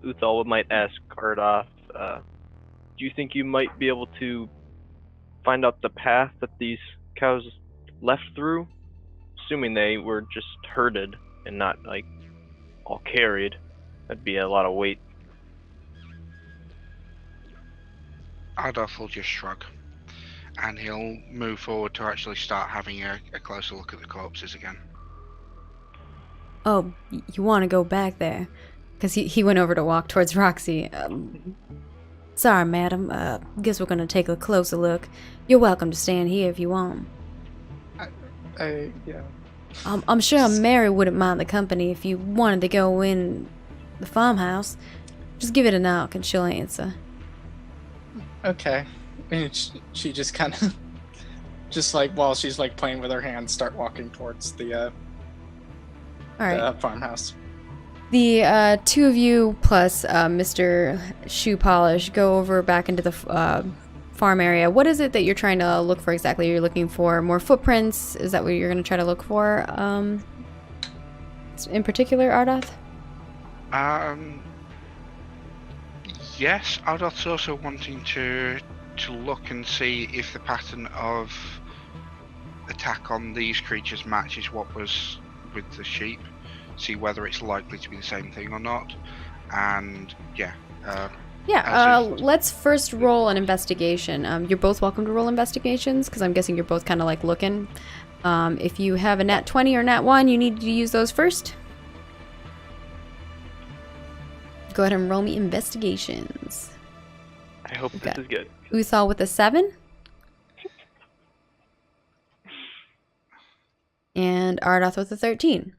Uthal might ask Kardoth, do you think you might be able to find out the path that these cows left through? Assuming they were just herded and not, like, all carried. That'd be a lot of weight. Adolf will just shrug, and he'll move forward to actually start having a closer look at the corpses again. Oh, you want to go back there? Because he went over to walk towards Roxy. Sorry, madam. Guess we're going to take a closer look. You're welcome to stand here if you want. Yeah. I'm sure Mary wouldn't mind the company if you wanted to go in the farmhouse. Just give it a knock and she'll answer. Okay. And she just kind of, just like while she's like playing with her hands, start walking towards the farmhouse. The two of you plus Mr. Shoe Polish go over back into the farm area. What is it that you're trying to look for exactly? You're looking for more footprints? Is that what you're going to try to look for? In particular, Ardoth? Yes, Ardoth's also wanting to look and see if the pattern of attack on these creatures matches what was with the sheep. See whether it's likely to be the same thing or not. And let's first roll an investigation. You're both welcome to roll investigations because I'm guessing you're both kind of like looking. If you have a nat 20 or nat 1, you need to use those first. Go ahead and roll me investigations. I hope this is good. Uthal with a 7. And Ardoth with a 13.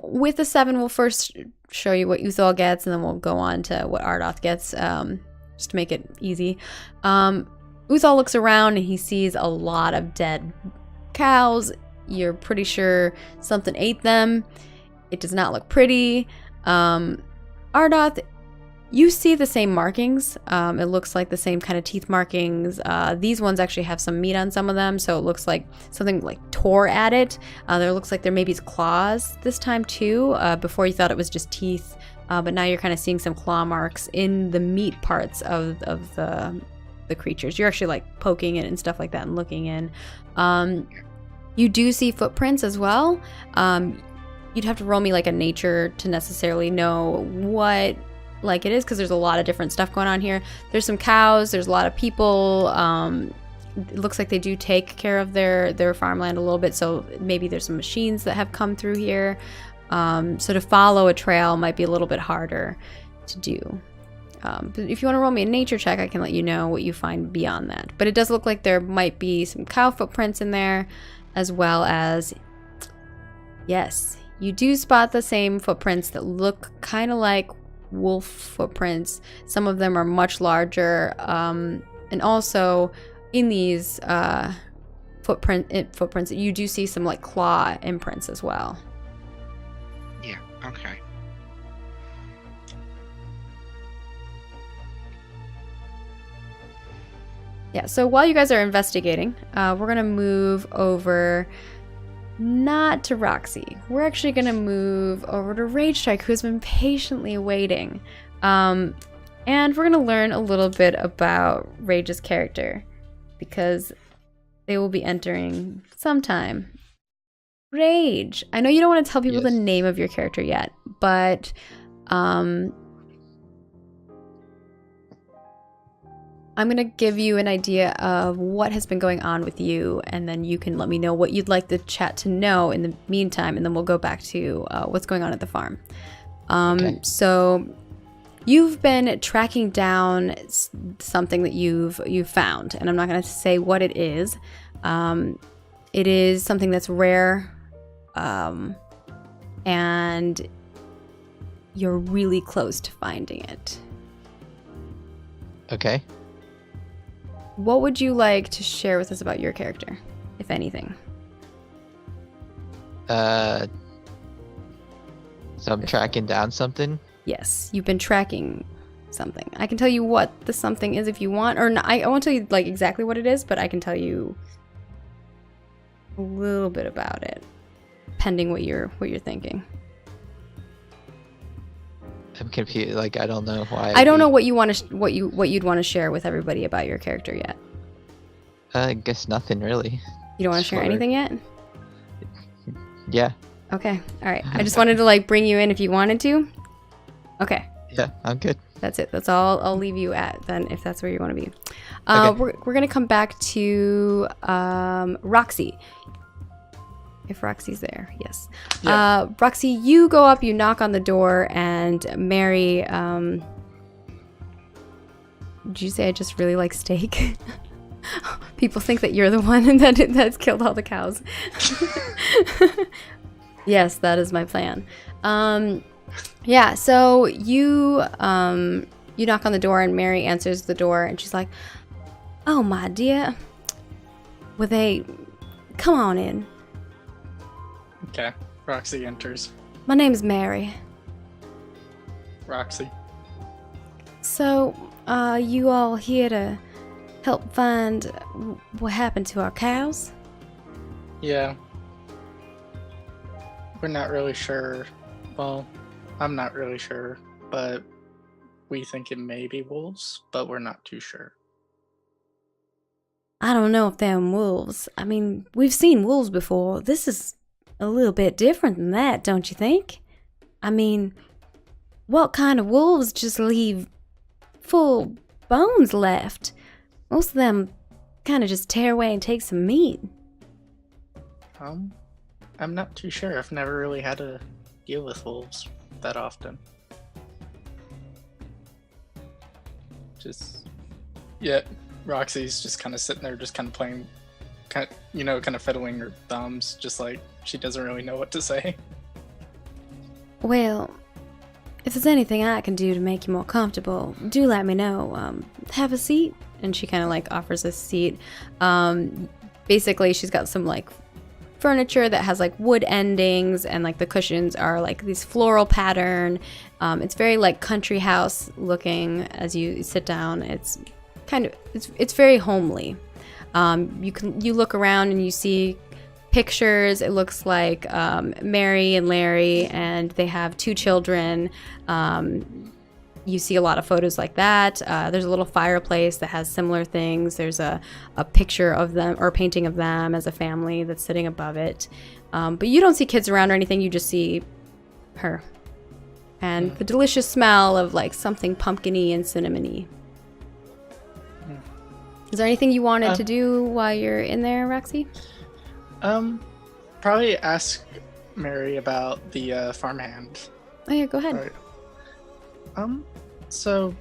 With the 7, we'll first show you what Uthal gets, and then we'll go on to what Ardoth gets, just to make it easy. Uthal looks around, and he sees a lot of dead cows. You're pretty sure something ate them. It does not look pretty. Ardoth, you see the same markings. It looks like the same kind of teeth markings. These ones actually have some meat on some of them, so it looks like something like tore at it. There looks like there maybe is claws this time too. Before you thought it was just teeth, but now you're kind of seeing some claw marks in the meat parts of the creatures. You're actually like poking it and stuff like that and looking in. You do see footprints as well. You'd have to roll me like a nature to necessarily know what like it is, because there's a lot of different stuff going on here. There's some cows, there's a lot of people. It looks like they do take care of their farmland a little bit, so maybe there's some machines that have come through here. So to follow a trail might be a little bit harder to do. But if you want to roll me a nature check, I can let you know what you find beyond that. But it does look like there might be some cow footprints in there, as well as, yes, you do spot the same footprints that look kind of like wolf footprints. Some of them are much larger, and also in these footprints you do see some like claw imprints as well. Yeah, okay. Yeah, so while you guys are investigating, we're gonna move over, not to Roxy. We're actually gonna move over to Rage Strike, who has been patiently waiting. And we're gonna learn a little bit about Rage's character, because they will be entering sometime. Rage, I know you don't want to tell people the name of your character yet, but I'm going to give you an idea of what has been going on with you, and then you can let me know what you'd like the chat to know in the meantime, and then we'll go back to what's going on at the farm. Okay. So you've been tracking down something that you've found, and I'm not going to say what it is. It is something that's rare, and you're really close to finding it. Okay. What would you like to share with us about your character, if anything? So I'm tracking down something? Yes, you've been tracking something. I can tell you what the something is if you want, or not, I won't tell you like exactly what it is, but I can tell you a little bit about it, pending what you're thinking. I'm confused. Like, I don't know why. I don't know what you want to what you'd want to share with everybody about your character yet. I guess nothing really. You don't want to share Sorry. anything yet? Yeah. Okay. All right. I just wanted to like bring you in if you wanted to. Okay. Yeah, I'm good. That's it. That's all I'll leave you at then, if that's where you want to be. Okay. We're gonna come back to Roxy. If Roxy's there, yes. Yeah. Roxy, you go up, you knock on the door, and Mary. Did you say I just really like steak? People think that you're the one that's killed all the cows. Yes, that is my plan. Yeah, so you knock on the door and Mary answers the door and she's like, "Oh, my dear. Come on in. Okay. Roxy enters. My name is Mary. Roxy. So, you all here to help find what happened to our cows?" Yeah. We're not really sure. Well, I'm not really sure, but we think it may be wolves, but we're not too sure. I don't know if they're wolves. I mean, we've seen wolves before. This is a little bit different than that, don't you think? I mean, what kind of wolves just leave full bones left? Most of them kind of just tear away and take some meat. I'm not too sure. I've never really had to deal with wolves that often. Yeah, Roxy's just kind of sitting there, just kind of playing, kind of fiddling her thumbs, just like she doesn't really know what to say. Well, if there's anything I can do to make you more comfortable, do let me know. Have a seat. And she kind of like offers a seat. Basically, she's got some like furniture that has like wood endings, and like the cushions are like these floral pattern. It's very like country house looking as you sit down. It's kind of it's very homely. You look around and you see pictures. It looks like Mary and Larry, and they have 2 children. You see a lot of photos like that. There's a little fireplace that has similar things. There's a picture of them or a painting of them as a family that's sitting above it. But you don't see kids around or anything. You just see her. And the delicious smell of like something pumpkin-y and cinnamony. Is there anything you wanted to do while you're in there, Roxy? Probably ask Mary about the farmhand. Oh yeah, go ahead. Right. So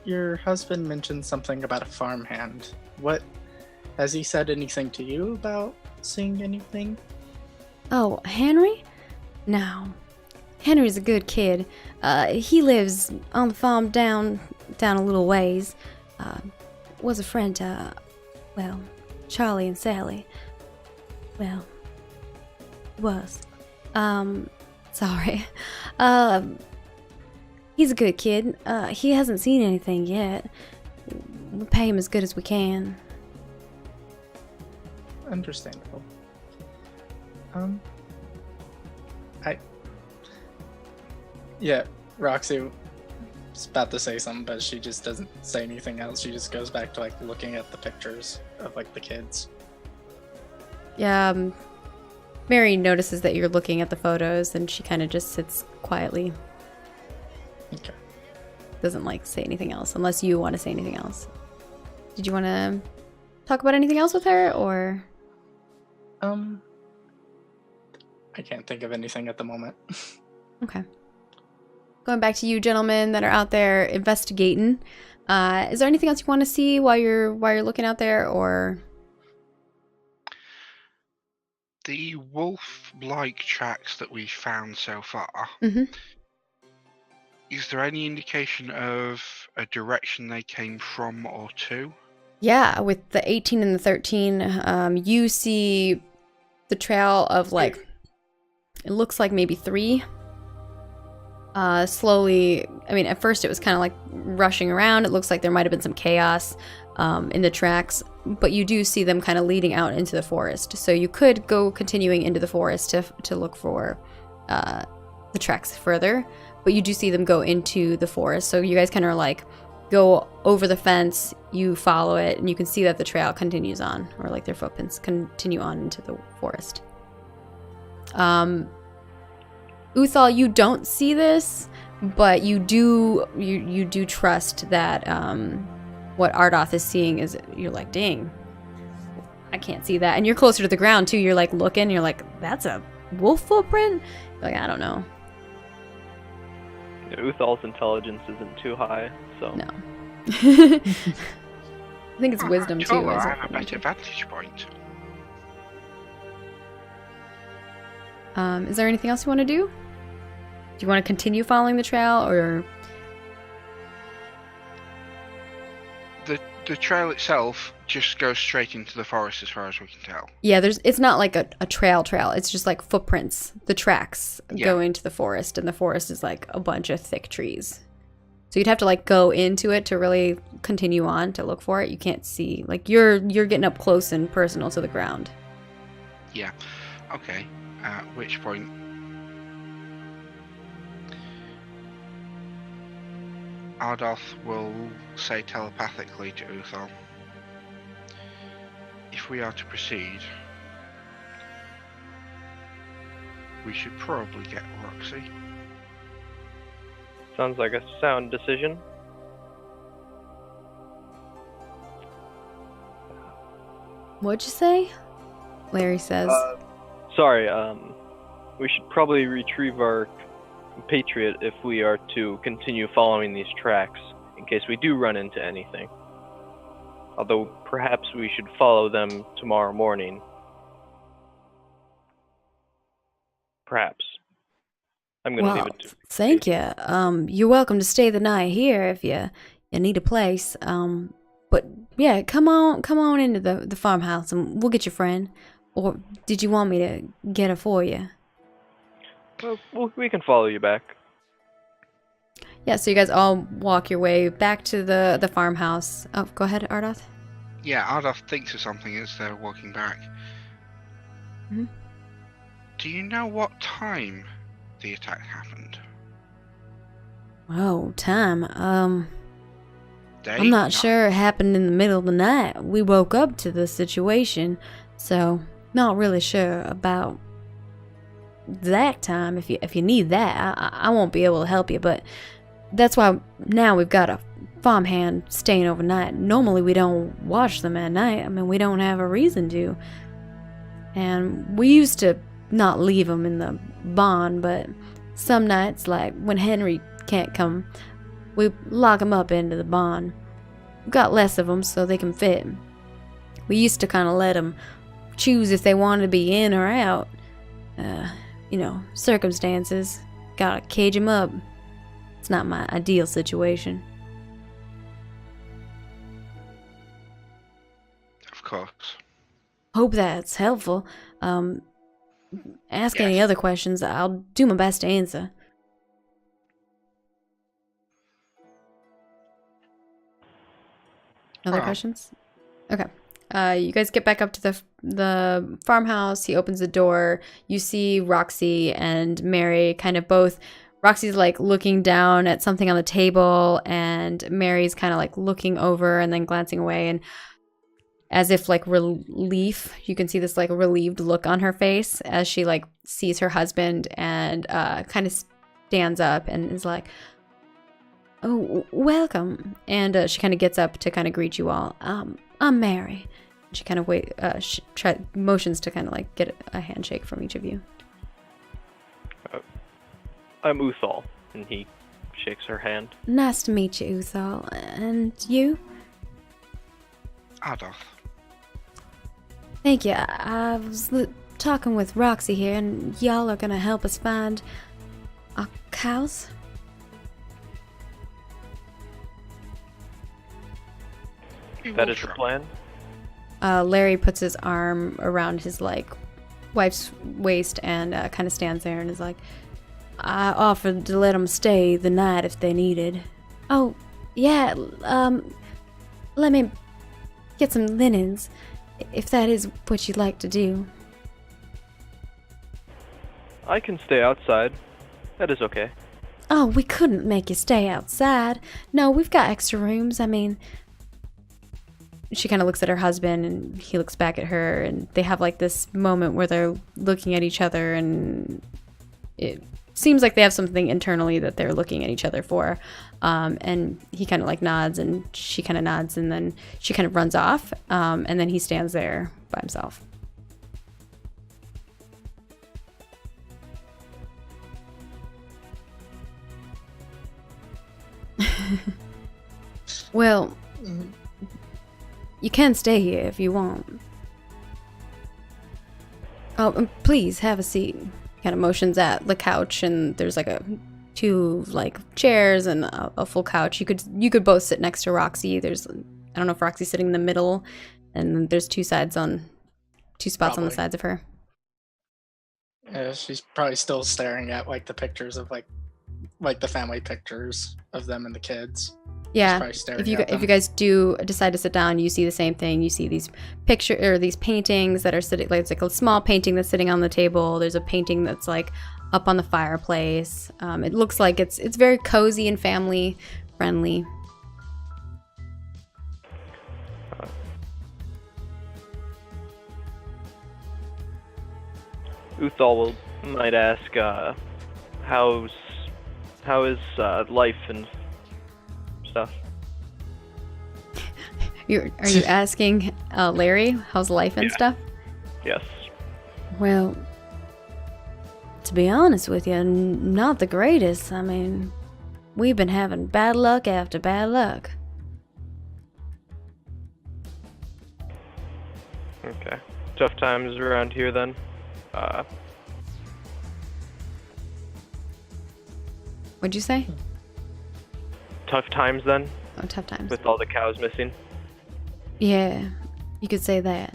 your husband mentioned something about a farmhand. What has he said anything to you about seeing anything? Oh, Henry? No. Henry's a good kid. He lives on the farm down a little ways. Was a friend to, well, Charlie and Sally. Well, was. Sorry. He's a good kid. He hasn't seen anything yet. We pay him as good as we can. Understandable. Yeah, Roxy was about to say something, but she just doesn't say anything else. She just goes back to like looking at the pictures of like the kids. Yeah, Mary notices that you're looking at the photos, and she kind of just sits quietly. Okay. Doesn't like say anything else, unless you want to say anything else. Did you want to talk about anything else with her, or? I can't think of anything at the moment. Okay. Going back to you gentlemen that are out there investigating. Is there anything else you want to see while you're looking out there, or? The wolf-like tracks that we found so far. Mm-hmm. Is there any indication of a direction they came from or to? Yeah, with the 18 and the 13, you see the trail of like, it looks like maybe 3. Slowly, I mean, at first it was kind of like rushing around. It looks like there might have been some chaos in the tracks, but you do see them kind of leading out into the forest. So you could go continuing into the forest to look for the tracks further. but you do see them go into the forest. So you guys kind of like go over the fence, you follow it, and you can see that the trail continues on, or like their footprints continue on into the forest. Uthal, you don't see this, but you do trust that what Ardoth is seeing is, you're like, dang, I can't see that. And you're closer to the ground too. You're like looking, you're like, that's a wolf footprint? You're like, I don't know. Uthal's intelligence isn't too high, so. No. I think it's wisdom too. Sure, As I have a better vantage point. Is there anything else you want to do? Do you want to continue following the trail, or? The trail itself just goes straight into the forest as far as we can tell. Yeah, it's not like a trail. It's just like footprints. The tracks go into the forest, and the forest is like a bunch of thick trees. So you'd have to like go into it to really continue on to look for it. You can't see, like you're getting up close and personal to the ground. Yeah. Okay. At which point, Ardoth will say telepathically to Uthal, if we are to proceed, we should probably get Roxy. Sounds like a sound decision. What'd you say? Larry says. Sorry, we should probably retrieve our compatriot if we are to continue following these tracks, in case we do run into anything. Although, perhaps we should follow them tomorrow morning. Perhaps. I'm gonna leave it to... Thank you. You're welcome to stay the night here if you need a place. But yeah, come on into the farmhouse and we'll get your friend. Or did you want me to get her for you? Well, we can follow you back. Yeah, so you guys all walk your way back to the farmhouse. Oh, go ahead, Ardoth. Yeah, Ardoth thinks of something as they're walking back. Mm-hmm. Do you know what time the attack happened? Oh, time. Day? I'm not sure it happened in the middle of the night. We woke up to the situation, so not really sure about exact time. If you need that, I won't be able to help you, but that's why now we've got a farmhand staying overnight. Normally we don't watch them at night. I mean, we don't have a reason to. And we used to not leave them in the barn, but some nights, like when Henry can't come, we lock them up into the barn. We've got less of them so they can fit. We used to kind of let them choose if they wanted to be in or out. Circumstances. Gotta cage them up. It's not my ideal situation. Of course. Hope that's helpful. Ask Yes. any other questions. I'll do my best to answer. Other questions? Okay. You guys get back up to the farmhouse. He opens the door. You see Roxy and Mary kind of both. Roxy's like looking down at something on the table, and Mary's kind of like looking over and then glancing away, and as if like relief. You can see this like relieved look on her face as she like sees her husband and kind of stands up and is like, "Oh, welcome." And she kind of gets up to kind of greet you all. I'm Mary. She kind of motions to kind of like get a handshake from each of you. I'm Uthal, and he shakes her hand. Nice to meet you, Uthal. And you? Ardoth. Thank you. I was talking with Roxy here, and y'all are gonna help us find our cows? That is the plan. Larry puts his arm around his like wife's waist and kind of stands there and is like, I offered to let them stay the night if they needed. Oh, yeah, let me get some linens, if that is what you'd like to do. I can stay outside. That is okay. Oh, we couldn't make you stay outside. No, we've got extra rooms. I mean, she kind of looks at her husband and he looks back at her, and they have like this moment where they're looking at each other, and it seems like they have something internally that they're looking at each other for. And he kind of like nods, and she kind of nods, and then she kind of runs off. And then he stands there by himself. Well, you can stay here if you want. Oh, and please have a seat. Kind of motions at the couch, and there's like two chairs and a full couch. You could both sit next to Roxy. I don't know if Roxy's sitting in the middle, and then there's two spots on the sides of her. Yeah, she's probably still staring at like the pictures of like the family pictures of them and the kids. Yeah, if you guys do decide to sit down, you see the same thing. You see these these paintings that are sitting, like it's like a small painting that's sitting on the table. There's a painting that's like up on the fireplace. It looks like it's very cozy and family friendly. Uthal might ask, how is life and stuff? Are you asking Larry how's life and stuff? Yes. Well, to be honest with you, not the greatest. I mean, we've been having bad luck after bad luck. Okay. Tough times around here then. What'd you say? Tough times then, Oh, tough times. with all the cows missing. Yeah, you could say that.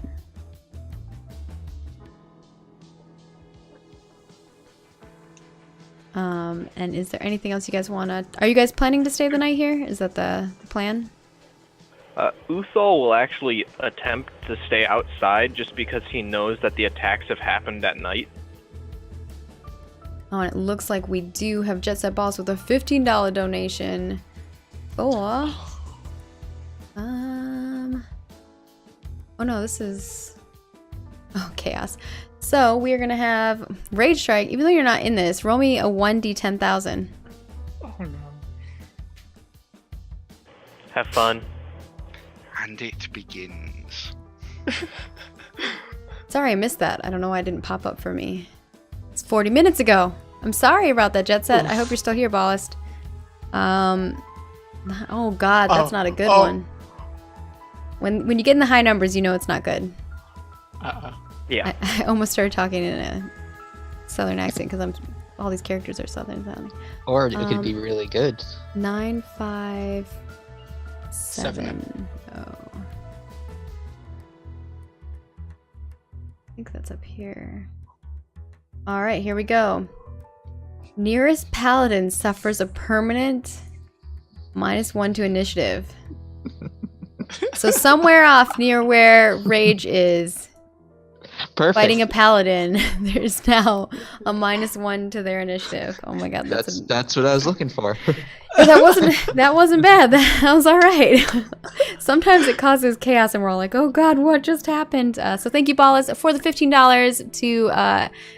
And is there anything else you guys wanna? Are you guys planning to stay the night here? Is that the plan? Uthal will actually attempt to stay outside just because he knows that the attacks have happened at night. Oh, and it looks like we do have Jet Set Boss with a $15 donation for... Oh no, this is... Oh, chaos. So, we are going to have Rage Strike. Even though you're not in this, roll me a 1d10,000. Oh no. Have fun. And it begins. Sorry, I missed that. I don't know why it didn't pop up for me. It's 40 minutes ago. I'm sorry about that, Jet Set. I hope you're still here, Ballast. Oh god, that's not a good one. When you get in the high numbers, you know it's not good. Yeah. I almost started talking in a southern accent because all these characters are southern sounding. Or it could be really good. 9, 5, 7. Oh. I think that's up here. Alright, here we go. Nearest paladin suffers a permanent -1 to initiative. So somewhere off near where Rage is, Perfect. fighting a paladin, there's now a -1 to their initiative. Oh my god, That's what I was looking for. that wasn't bad. That was all right. Sometimes it causes chaos, and we're all like, "Oh God, what just happened?" So thank you, Ballas, for the $15 to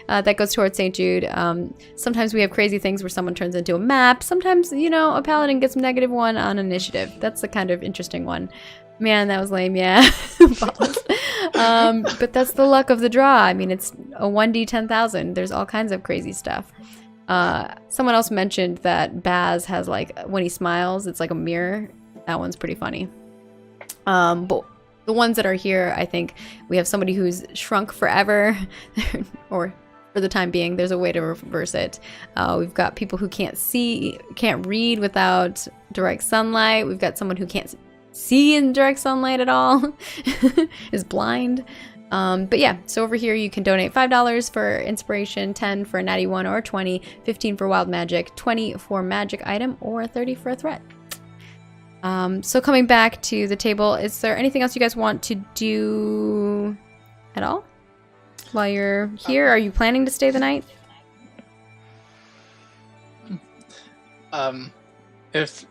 that goes towards St Jude. Sometimes we have crazy things where someone turns into a map. Sometimes a paladin gets -1 on initiative. That's the kind of interesting one. Man, that was lame. Yeah, but that's the luck of the draw. I mean, it's a 1d10,000. There's all kinds of crazy stuff. Someone else mentioned that Baz has when he smiles, it's like a mirror. That one's pretty funny. But the ones that are here, I think we have somebody who's shrunk forever, or for the time being. There's a way to reverse it. We've got people who can't read without direct sunlight. We've got someone who can't see in direct sunlight at all, is blind. But yeah, so over here you can donate $5 for inspiration, 10 for a natty 1 or 20, 15 for wild magic, 20 for magic item, or 30 for a threat. So coming back to the table, is there anything else you guys want to do at all while you're here? Are you planning to stay the night? If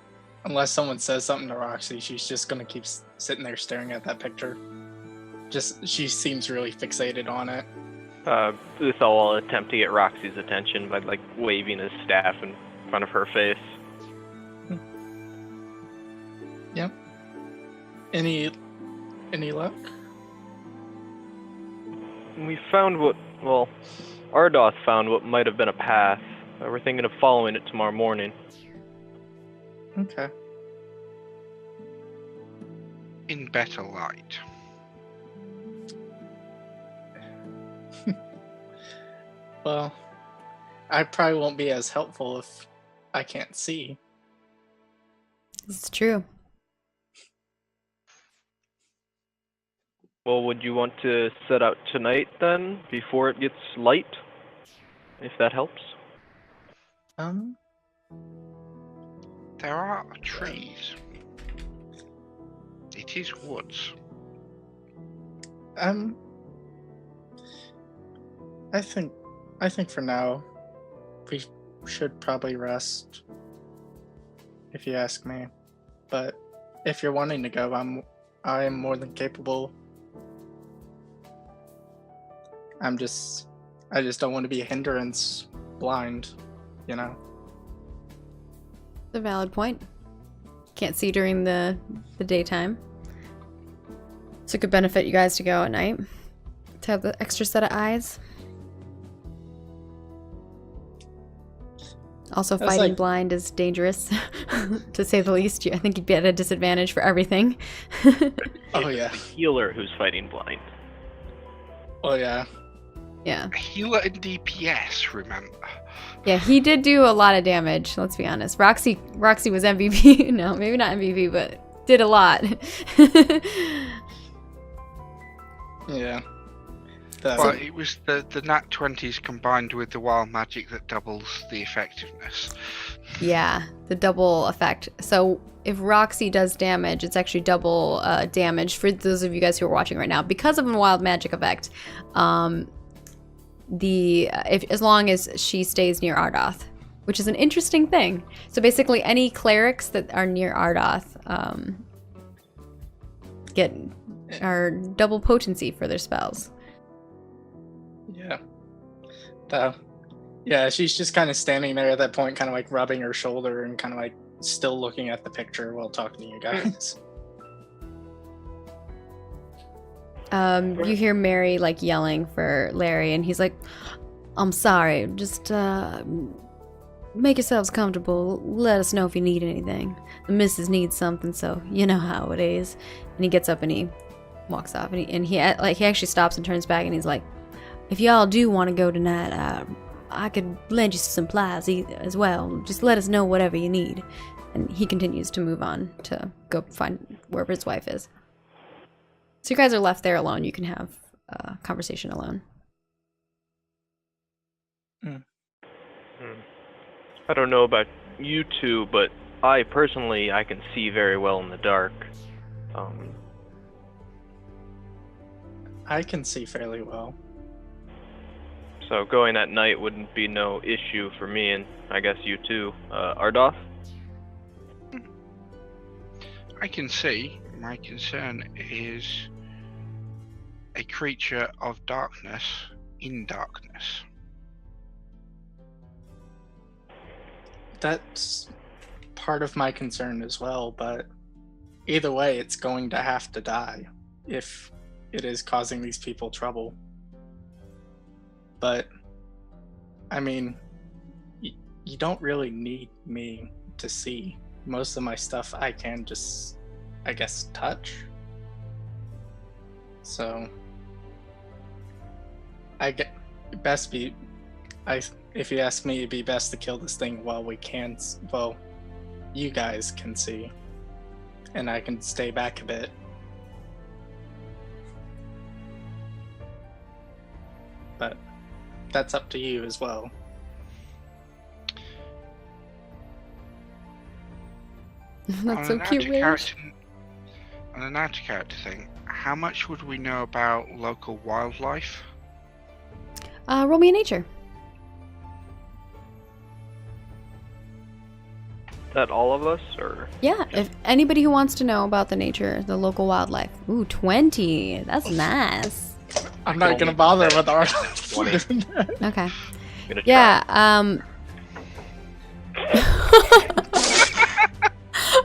unless someone says something to Roxy, she's just gonna keep sitting there staring at that picture. Just she seems really fixated on it. Utho will attempt to get Roxy's attention by like waving his staff in front of her face. Yep. Any luck? We found Ardoth found what might have been a path. We're thinking of following it tomorrow morning. Okay. In better light. Well, I probably won't be as helpful if I can't see. It's true. Well, would you want to set out tonight then, before it gets light? If that helps. There are trees. It is woods. I think for now we should probably rest, if you ask me. But if you're wanting to go, I am more than capable. I just don't want to be a hindrance blind, you know. It's a valid point. Can't see during the daytime. So it could benefit you guys to go at night. To have the extra set of eyes. Also, That's fighting like- blind is dangerous, to say the least. I think you'd be at a disadvantage for everything. Oh yeah. The healer who's fighting blind. Oh yeah. Yeah. A healer in DPS, remember? Yeah, he did do a lot of damage, let's be honest. Roxy was MVP. No, maybe not MVP, but did a lot. Yeah. Well, it was the nat 20s combined with the wild magic that doubles the effectiveness. Yeah, the double effect. So if Roxy does damage, it's actually double damage for those of you guys who are watching right now. Because of a wild magic effect, as long as she stays near Ardoth, which is an interesting thing. So basically any clerics that are near Ardoth are double potency for their spells. Yeah. Yeah, she's just kind of standing there at that point, kind of like rubbing her shoulder and kind of like still looking at the picture while talking to you guys. You hear Mary like yelling for Larry, and he's like, "I'm sorry, just make yourselves comfortable. Let us know if you need anything. The missus needs something, so you know how it is." And he gets up and he walks off, and he actually stops and turns back, and he's like, "If y'all do want to go tonight, I could lend you some supplies as well. Just let us know whatever you need." And he continues to move on to go find wherever his wife is. So you guys are left there alone. You can have a conversation alone. I don't know about you two, but I can see very well in the dark. I can see fairly well. So going at night wouldn't be no issue for me, and I guess you too. Ardoth? I can see. My concern is a creature of darkness in darkness. That's part of my concern as well, but either way, it's going to have to die if it is causing these people trouble. But, I mean, you don't really need me to see. Most of my stuff I can just, I guess, touch. So, if you ask me, it'd be best to kill this thing while you guys can see. And I can stay back a bit. But that's up to you as well. That's so cute, Rage. On an out of character thing, how much would we know about local wildlife? Roll me a nature. that all of us, or? Yeah, if anybody who wants to know about the nature, the local wildlife. Ooh, 20. That's nice. I'm not gonna bother with our 20. Okay. Gonna try. Yeah,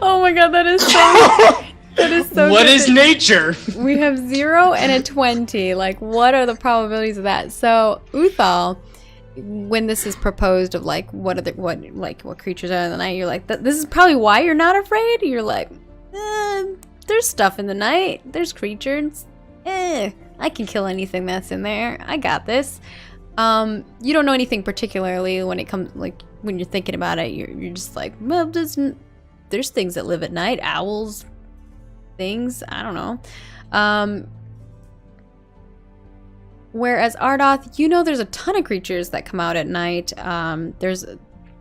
oh my god, that is so What good is that- nature? We have 0 and a 20. Like, what are the probabilities of that? So, Uthal, when this is proposed of like what creatures are in the night, you're like, this is probably why you're not afraid. You're like, there's stuff in the night. There's creatures. I can kill anything that's in there. I got this. You don't know anything particularly when it comes, like, when you're thinking about it. You're just like, well, there's things that live at night. Owls, things. I don't know. Whereas Ardoth, you know there's a ton of creatures that come out at night. There's a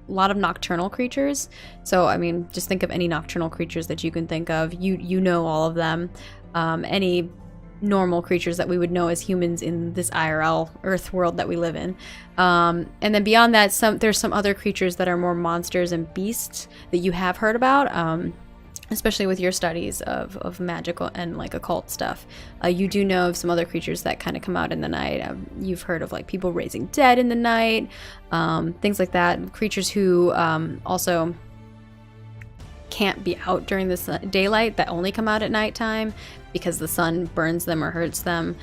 lot of nocturnal creatures. So, I mean, just think of any nocturnal creatures that you can think of. You know all of them. Any normal creatures that we would know as humans in this IRL Earth world that we live in. And then beyond that, there's some other creatures that are more monsters and beasts that you have heard about. Especially with your studies of magical and like occult stuff. You do know of some other creatures that kind of come out in the night. You've heard of like people raising dead in the night, things like that. Creatures who also can't be out during the daylight, that only come out at nighttime because the sun burns them or hurts them,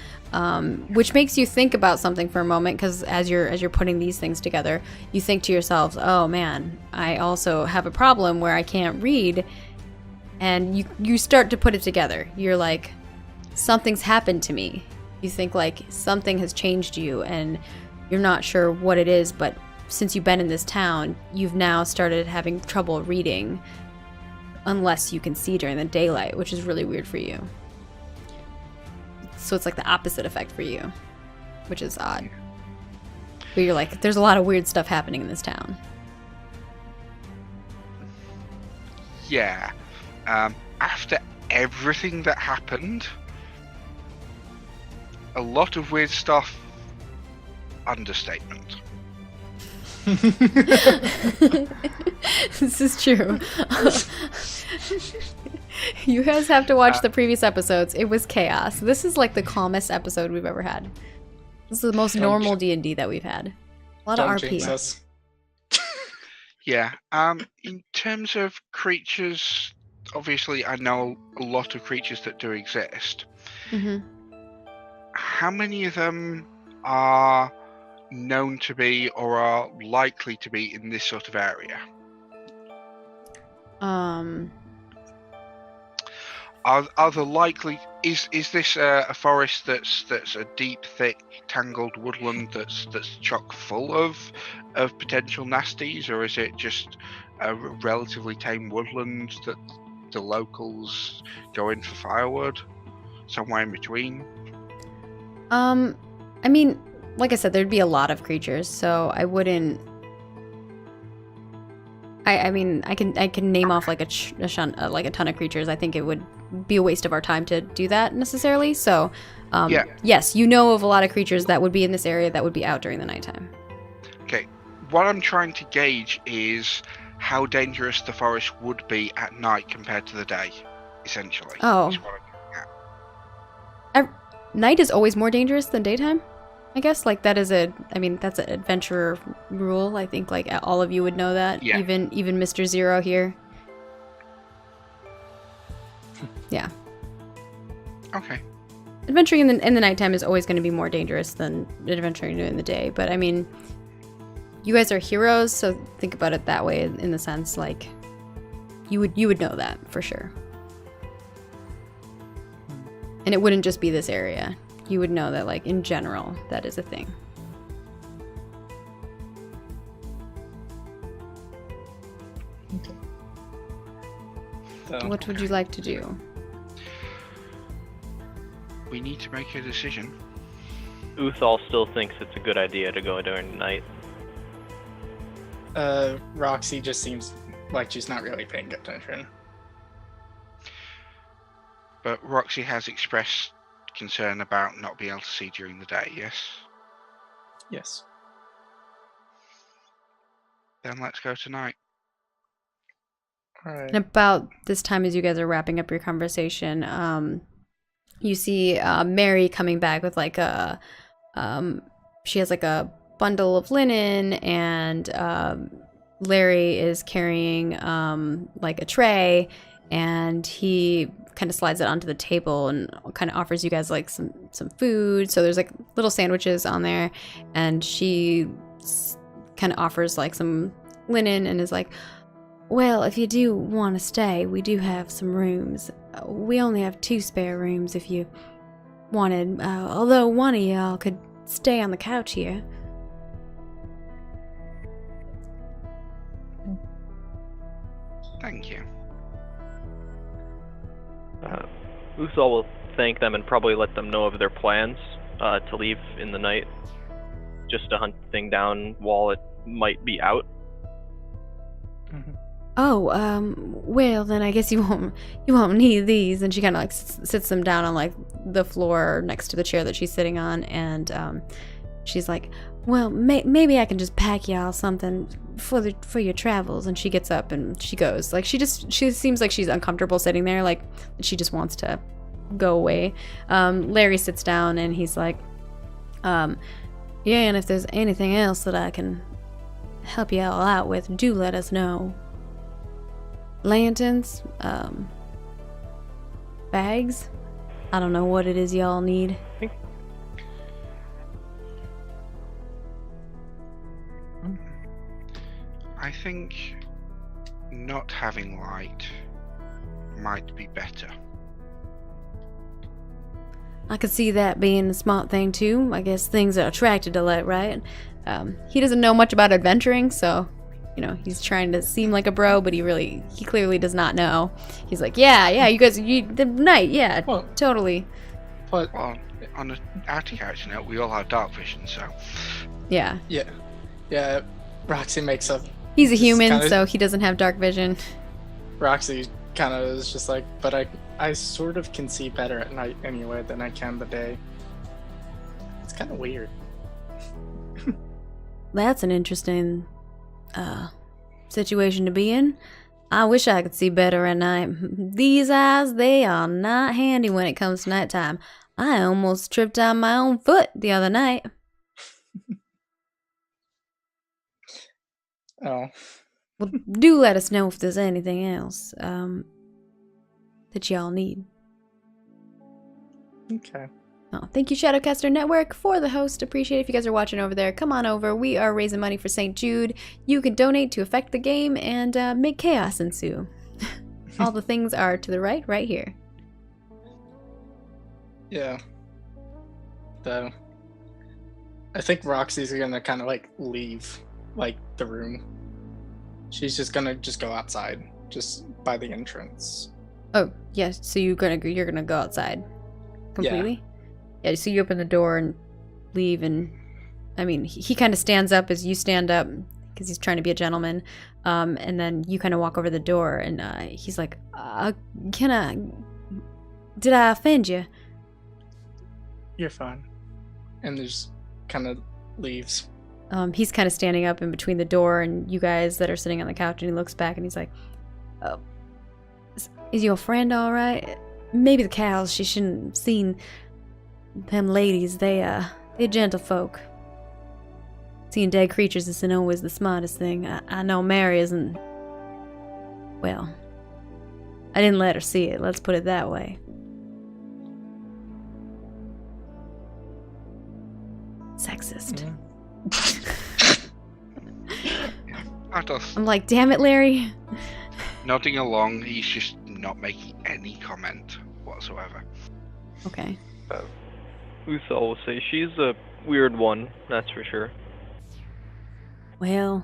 which makes you think about something for a moment, because as you're putting these things together, you think to yourselves, oh man, I also have a problem where I can't read. And you start to put it together. You're like, something's happened to me. You think like something has changed you and you're not sure what it is, but since you've been in this town, you've now started having trouble reading unless you can see during the daylight, which is really weird for you. So it's like the opposite effect for you, which is odd. But you're like, there's a lot of weird stuff happening in this town. Yeah. After everything that happened, a lot of weird stuff. Understatement. This is true. You guys have to watch the previous episodes. It was chaos. This is like the calmest episode we've ever had. This is the most normal D&D that we've had. A lot of Don't RP. jinx us. Yeah. In terms of creatures, obviously I know a lot of creatures that do exist. Mm-hmm. How many of them are known to be or are likely to be in this sort of area? Are there likely? Is this a forest that's a deep, thick, tangled woodland that's chock full of potential nasties, or is it just a relatively tame woodland that the locals go in for firewood? Somewhere in between. I mean, like I said, there'd be a lot of creatures, so I wouldn't. I mean, I can name off like a ton of creatures. I think it would be a waste of our time to do that necessarily. So, Yeah. yes, you know of a lot of creatures that would be in this area that would be out during the nighttime. Okay, what I'm trying to gauge is how dangerous the forest would be at night compared to the day, essentially. Oh. Is what I'm getting at. Night is always more dangerous than daytime, I guess. Like that's an adventurer rule. I think like all of you would know that. Yeah. Even Mr. Zero here. Yeah. Okay. Adventuring in the nighttime is always going to be more dangerous than adventuring during the day. But I mean, you guys are heroes, so think about it that way. In the sense, like you would know that for sure. And it wouldn't just be this area. You would know that, like, in general, that is a thing. So, What would you like to do? We need to make a decision. Uthal still thinks it's a good idea to go during the night. Roxy just seems like she's not really paying attention. But Roxy has expressed concern about not being able to see during the day, yes? Yes. Then let's go tonight. Alright. And about this time, as you guys are wrapping up your conversation, you see Mary coming back with like a, she has like a bundle of linen, and Larry is carrying like a tray, and he kind of slides it onto the table and kind of offers you guys like some food. So there's like little sandwiches on there, and she kind of offers like some linen and is like, well, if you do want to stay, we do have some rooms. We only have 2 spare rooms if you wanted, although one of y'all could stay on the couch here. Thank you. Uthal will thank them and probably let them know of their plans to leave in the night, just to hunt the thing down while it might be out. Mhm. Oh, well, then I guess you won't need these. And she kind of like sits them down on like the floor next to the chair that she's sitting on, and she's like, well, maybe I can just pack y'all something for your travels. And she gets up and she goes. Like she seems like she's uncomfortable sitting there, like she just wants to go away. Larry sits down and he's like, yeah, and if there's anything else that I can help you all out with, do let us know. Lanterns, bags. I don't know what it is y'all need. I think not having light might be better. I could see that being a smart thing too. I guess things are attracted to light, right? He doesn't know much about adventuring, so you know, he's trying to seem like a bro, but he clearly does not know. He's like, yeah, you guys, the night, yeah, Well, totally. But Well, on the outer couch note, we all have dark vision, so Yeah. yeah, Roxy makes up. He's a Just human, kinda- so he doesn't have dark vision. Roxy kind of is just like, but I sort of can see better at night anyway than I can the day. It's kind of weird. That's an interesting situation to be in. I wish I could see better at night. These eyes, they are not handy when it comes to nighttime. I almost tripped on my own foot the other night. Oh, Well, do let us know if there's anything else that y'all need. okay. Oh, thank you, Shadowcaster Network, for the host. Appreciate it if you guys are watching over there. Come on over. We are raising money for St. Jude. You can donate to affect the game and make chaos ensue. All the things are to the right here. Yeah. Though, I think Roxy's gonna kind of like leave, like the room. She's just gonna go outside, just by the entrance. Oh, yes. So you're gonna go outside completely? Yeah. So you open the door and leave, and I mean, he kind of stands up as you stand up because he's trying to be a gentleman. And then you kind of walk over the door, and he's like, did I offend you? You're fine. And just kind of leaves. He's kind of standing up in between the door and you guys that are sitting on the couch, and he looks back and he's like, oh, is your friend all right? Maybe the cows, she shouldn't have seen them ladies. They're gentle folk. Seeing dead creatures isn't always the smartest thing. I know Mary isn't. Well, I didn't let her see it, let's put it that way. Sexist. I'm like, damn it, Larry. nodding along, he's just not making any comment whatsoever. Okay. Uthal will say she's a weird one, that's for sure. Well,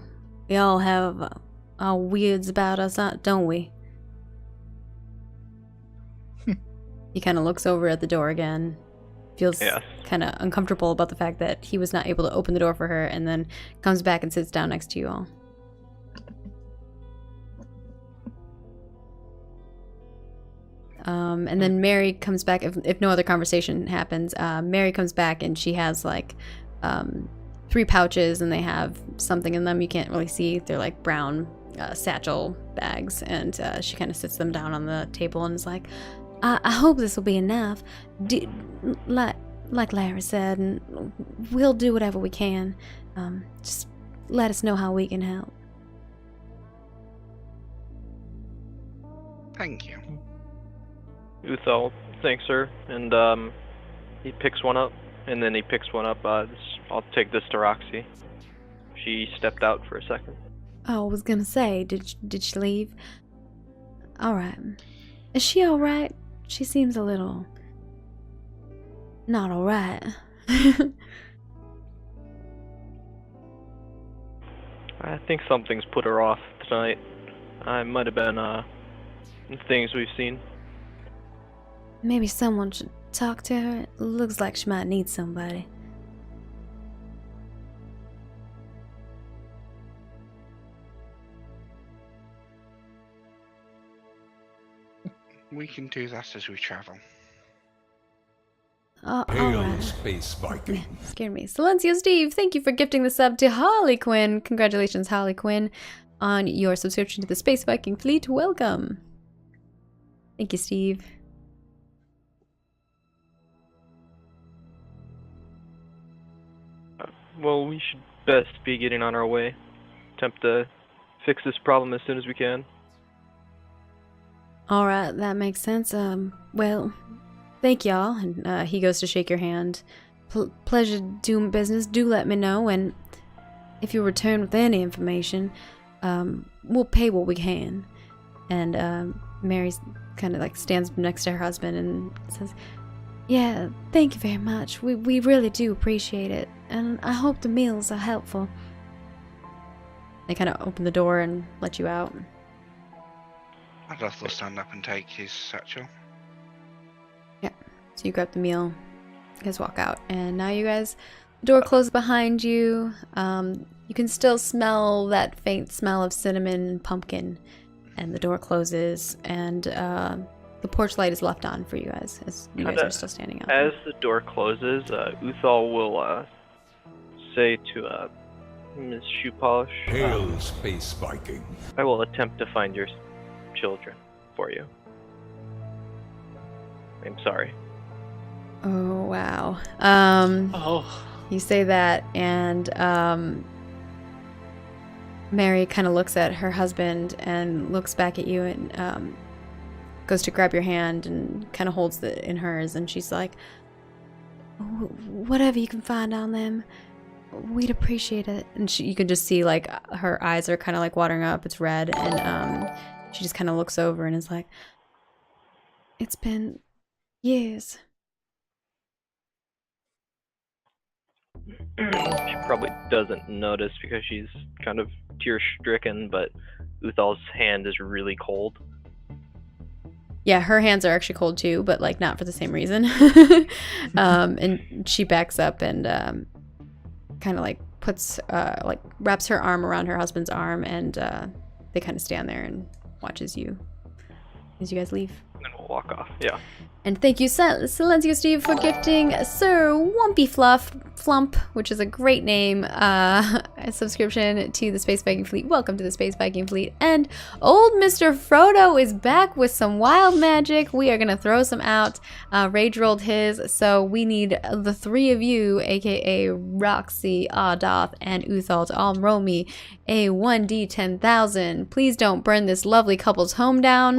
we all have our weirds about us, don't we? He kind of looks over at the door again. Feels kind of uncomfortable about the fact that he was not able to open the door for her, and then comes back and sits down next to you all. And then Mary comes back, if no other conversation happens, Mary comes back and she has like 3 pouches, and they have something in them you can't really see. They're like brown satchel bags, and she kind of sits them down on the table and is like, I hope this will be enough. Like Larry said, and we'll do whatever we can. Just let us know how we can help. Thank you. Uthal thanks her, and he picks one up, and then he picks one up. I'll take this to Roxy. She stepped out for a second. Oh, I was gonna say, did she leave? All right. Is she all right? She seems a little not all right. I think something's put her off tonight. It might have been things we've seen. Maybe someone should talk to her. It looks like she might need somebody. We can do that as we travel. All Hail, right. Space Viking. Scared me. Silencio Steve, thank you for gifting the sub to Holly Quinn. Congratulations, Holly Quinn, on your subscription to the Space Viking fleet. Welcome. Thank you, Steve. Well, we should best be getting on our way. Attempt to fix this problem as soon as we can. All right, that makes sense. Well, thank y'all. And he goes to shake your hand. Pleasure doing business. Do let me know, and if you return with any information, we'll pay what we can. And Mary kind of like stands next to her husband and says, "Yeah, thank you very much. We really do appreciate it, and I hope the meals are helpful." They kind of open the door and let you out. Ardeth will stand up and take his satchel. Yeah. So you grab the meal. You guys walk out, and now you guys, the door closes behind you. You can still smell that faint smell of cinnamon and pumpkin, and the door closes, and the porch light is left on for you guys as you guys are still standing out. As the door closes, Uthal will say to Ms. Shoe Polish, Hail, Space Viking. I will attempt to find your children for you. I'm sorry. Oh, wow. Oh, You say that, and Mary kind of looks at her husband and looks back at you and goes to grab your hand and kind of holds it in hers, and she's like, "Whatever you can find on them, we'd appreciate it." And you can just see like her eyes are kind of like watering up. It's red, and she just kind of looks over and is like, "It's been years." She probably doesn't notice because she's kind of tear-stricken, but Uthal's hand is really cold. Yeah, her hands are actually cold too, but like not for the same reason. And she backs up and kind of like puts like wraps her arm around her husband's arm, and they kind of stand there and watches you as you guys leave. And then we'll walk off. Yeah. And thank you, Silencio Steve, for gifting Sir Wumpy Flump, which is a great name, a subscription to the Space Viking Fleet. Welcome to the Space Viking Fleet. And old Mr. Frodo is back with some wild magic. We are going to throw some out. Rage rolled his, so we need the three of you, aka Roxy, Ardeth, and Uthal, to all roll me a 1d10,000. Please don't burn this lovely couple's home down.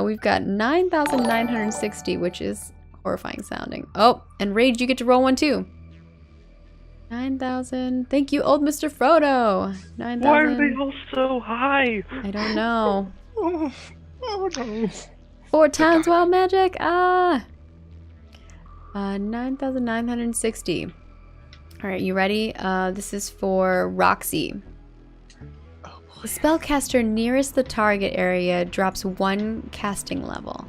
We've got 9,960, which is horrifying sounding. Oh, and Rage, you get to roll one too. 9,000. Thank you, old Mr. Frodo. 9,000. Why are they all so high? I don't know. oh no. 4 times wild magic. 9,960. All right, you ready? This is for Roxy. The spellcaster nearest the target area drops 1 casting level.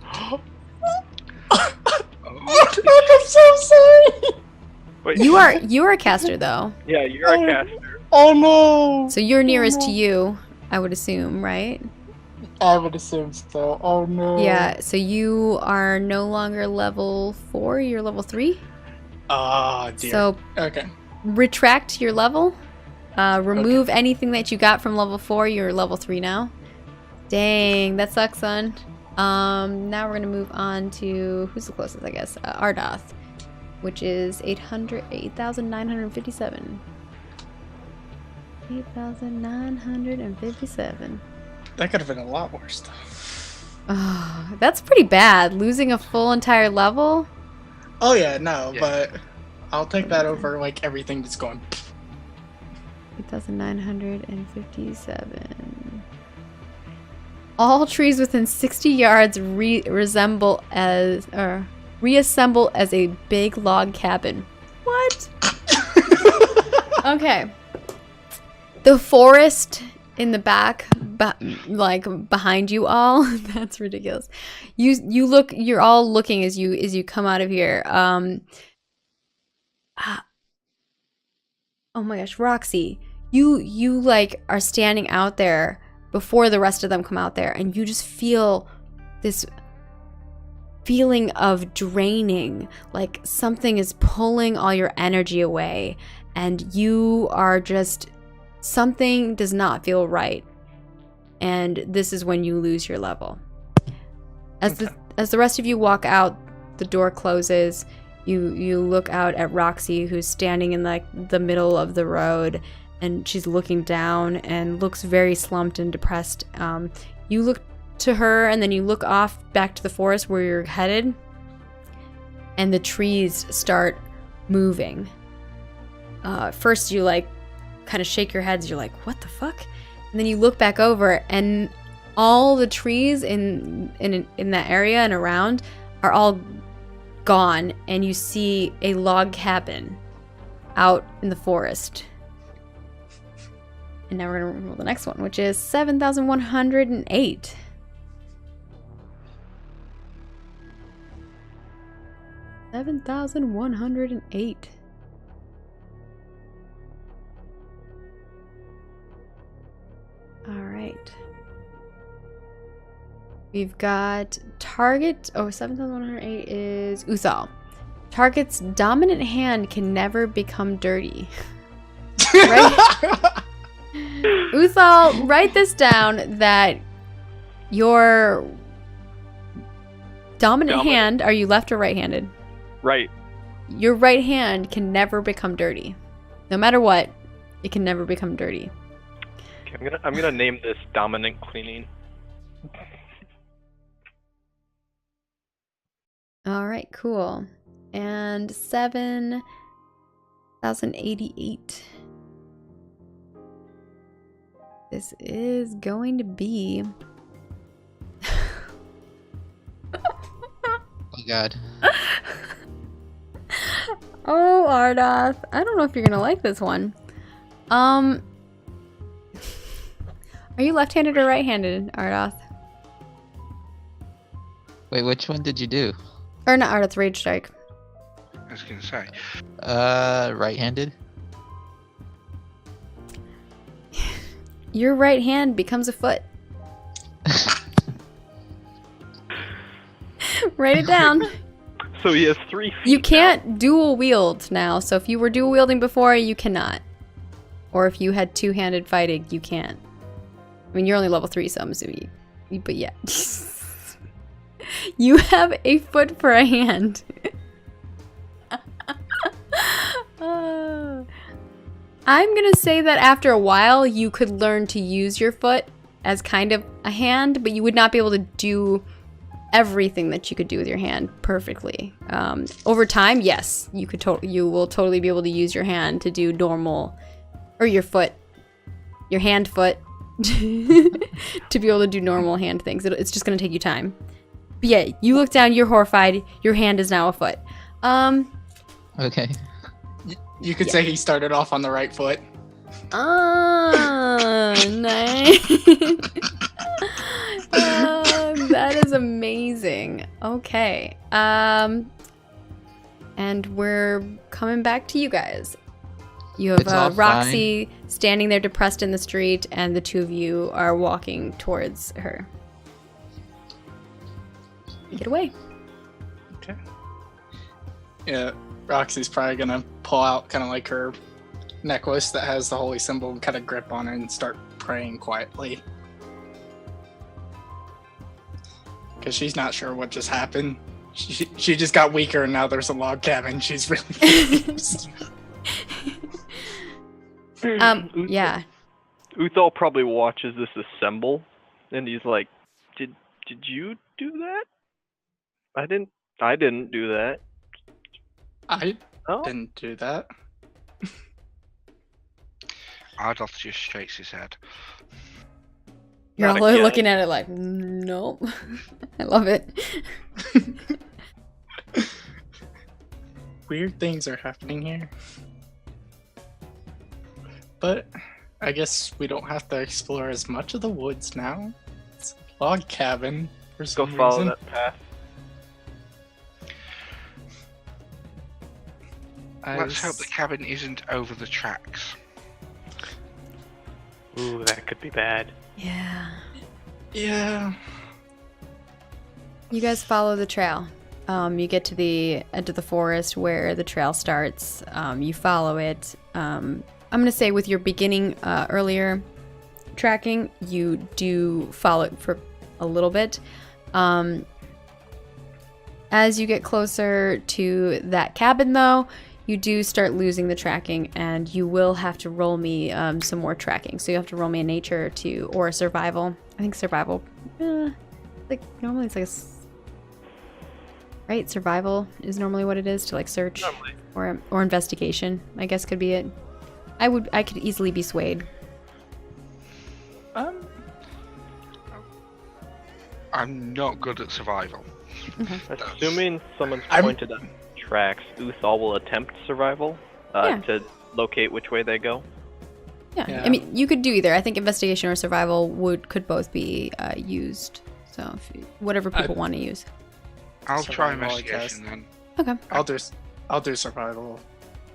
Oh, I'm so sorry. Wait, You are a caster though, Yeah, you're a caster. Oh no. so you're nearest to you, I would assume, right? I would assume so. Oh no. Yeah. So you are no longer level 4. You're level 3. Ah, dear. So Okay. retract your level. Remove anything that you got from level 4. You're level 3 now. Dang, that sucks, son. Now we're gonna move on to who's the closest, I guess. Ardoth, which is 8,957. 8,957. That could have been a lot worse, though. Oh, that's pretty bad. Losing a full entire level. Oh yeah, no, Yeah. but I'll take that over like everything that's going. 8,957. All trees within 60 yards reassemble as a big log cabin. What? Okay. The forest in the back, like behind you all. That's ridiculous. You look. You're all looking as you come out of here. Oh my gosh, Roxy, you like are standing out there before the rest of them come out there, and you just feel this feeling of draining, like something is pulling all your energy away, and you are just, something does not feel right, and this is when you lose your level. As the rest of you walk out, the door closes. You look out at Roxy, who's standing in like the middle of the road, and she's looking down and looks very slumped and depressed. You look to her, and then you look off back to the forest where you're headed, and the trees start moving. First you like kind of shake your heads, you're like, what the fuck? And then you look back over, and all the trees in that area and around are all gone, and you see a log cabin out in the forest. And now we're gonna roll the next one, which is 7,108. $7,108. All right. We've got target. Oh, 7,108 is Uthal. Target's dominant hand can never become dirty. Right? Uthal, write this down, that your dominant hand, are you left or right-handed? Right. Your right hand can never become dirty. No matter what, it can never become dirty. Okay, I'm gonna name this dominant cleaning. All right, cool. And 7,088. This is going to be... Oh god. Oh, Ardoth. I don't know if you're gonna like this one. Are you left-handed or right-handed, Ardoth? Wait, which one did you do? Or not Ardoth, Rage Strike. I was gonna say. Right-handed? Your right hand becomes a foot. Write it down. So he has 3 feet. You can't dual wield now, so if you were dual wielding before, you cannot. Or if you had two-handed fighting, you can't. I mean, you're only level 3, so I'm assuming you, but yeah. You have a foot for a hand. I'm gonna say that after a while, you could learn to use your foot as kind of a hand, but you would not be able to do everything that you could do with your hand perfectly. Over time, yes, you will totally be able to use your hand to do normal, or your foot, your hand foot, to be able to do normal hand things. It's just gonna take you time. But yeah, you look down, you're horrified. Your hand is now a foot. Okay. You could say he started off on the right foot. Nice. That is amazing. Okay. And we're coming back to you guys. You It's all have Roxy standing there depressed in the street, and the two of you are walking towards her. Get away. Okay. Yeah, Roxy's probably gonna pull out kind of like her necklace that has the holy symbol and kind of grip on it and start praying quietly. Because she's not sure what just happened. She just got weaker and now there's a log cabin. She's really confused. Yeah. Uthal probably watches this assemble, and he's like, "Did you do that? I didn't do that. I Oh, didn't do that. Ardoth just shakes his head. You're Not all again. looking at it like, nope. I love it. Weird things are happening here. But I guess we don't have to explore as much of the woods now. It's a log cabin for go some follow reason. that path." Let's hope the cabin isn't over the tracks. Ooh, that could be bad. Yeah. Yeah. You guys follow the trail. You get to the edge of the forest where the trail starts. You follow it. I'm going to say with your beginning earlier tracking, you do follow it for a little bit. As you get closer to that cabin, though, you do start losing the tracking, and you will have to roll me some more tracking. So you have to roll me a nature or a survival. I think survival, like normally it's like right? Survival is normally what it is to like search Normally. or investigation. I guess could be it. I could easily be swayed. I'm not good at survival. Assuming someone's I'm- pointed at tracks, Uthal will attempt survival Yeah. to locate which way they go. Yeah. Yeah. I mean, you could do either. I think investigation or survival could both be used. So whatever people want to use. I'll try Survival, I guess. investigation then. Okay. I'll do survival.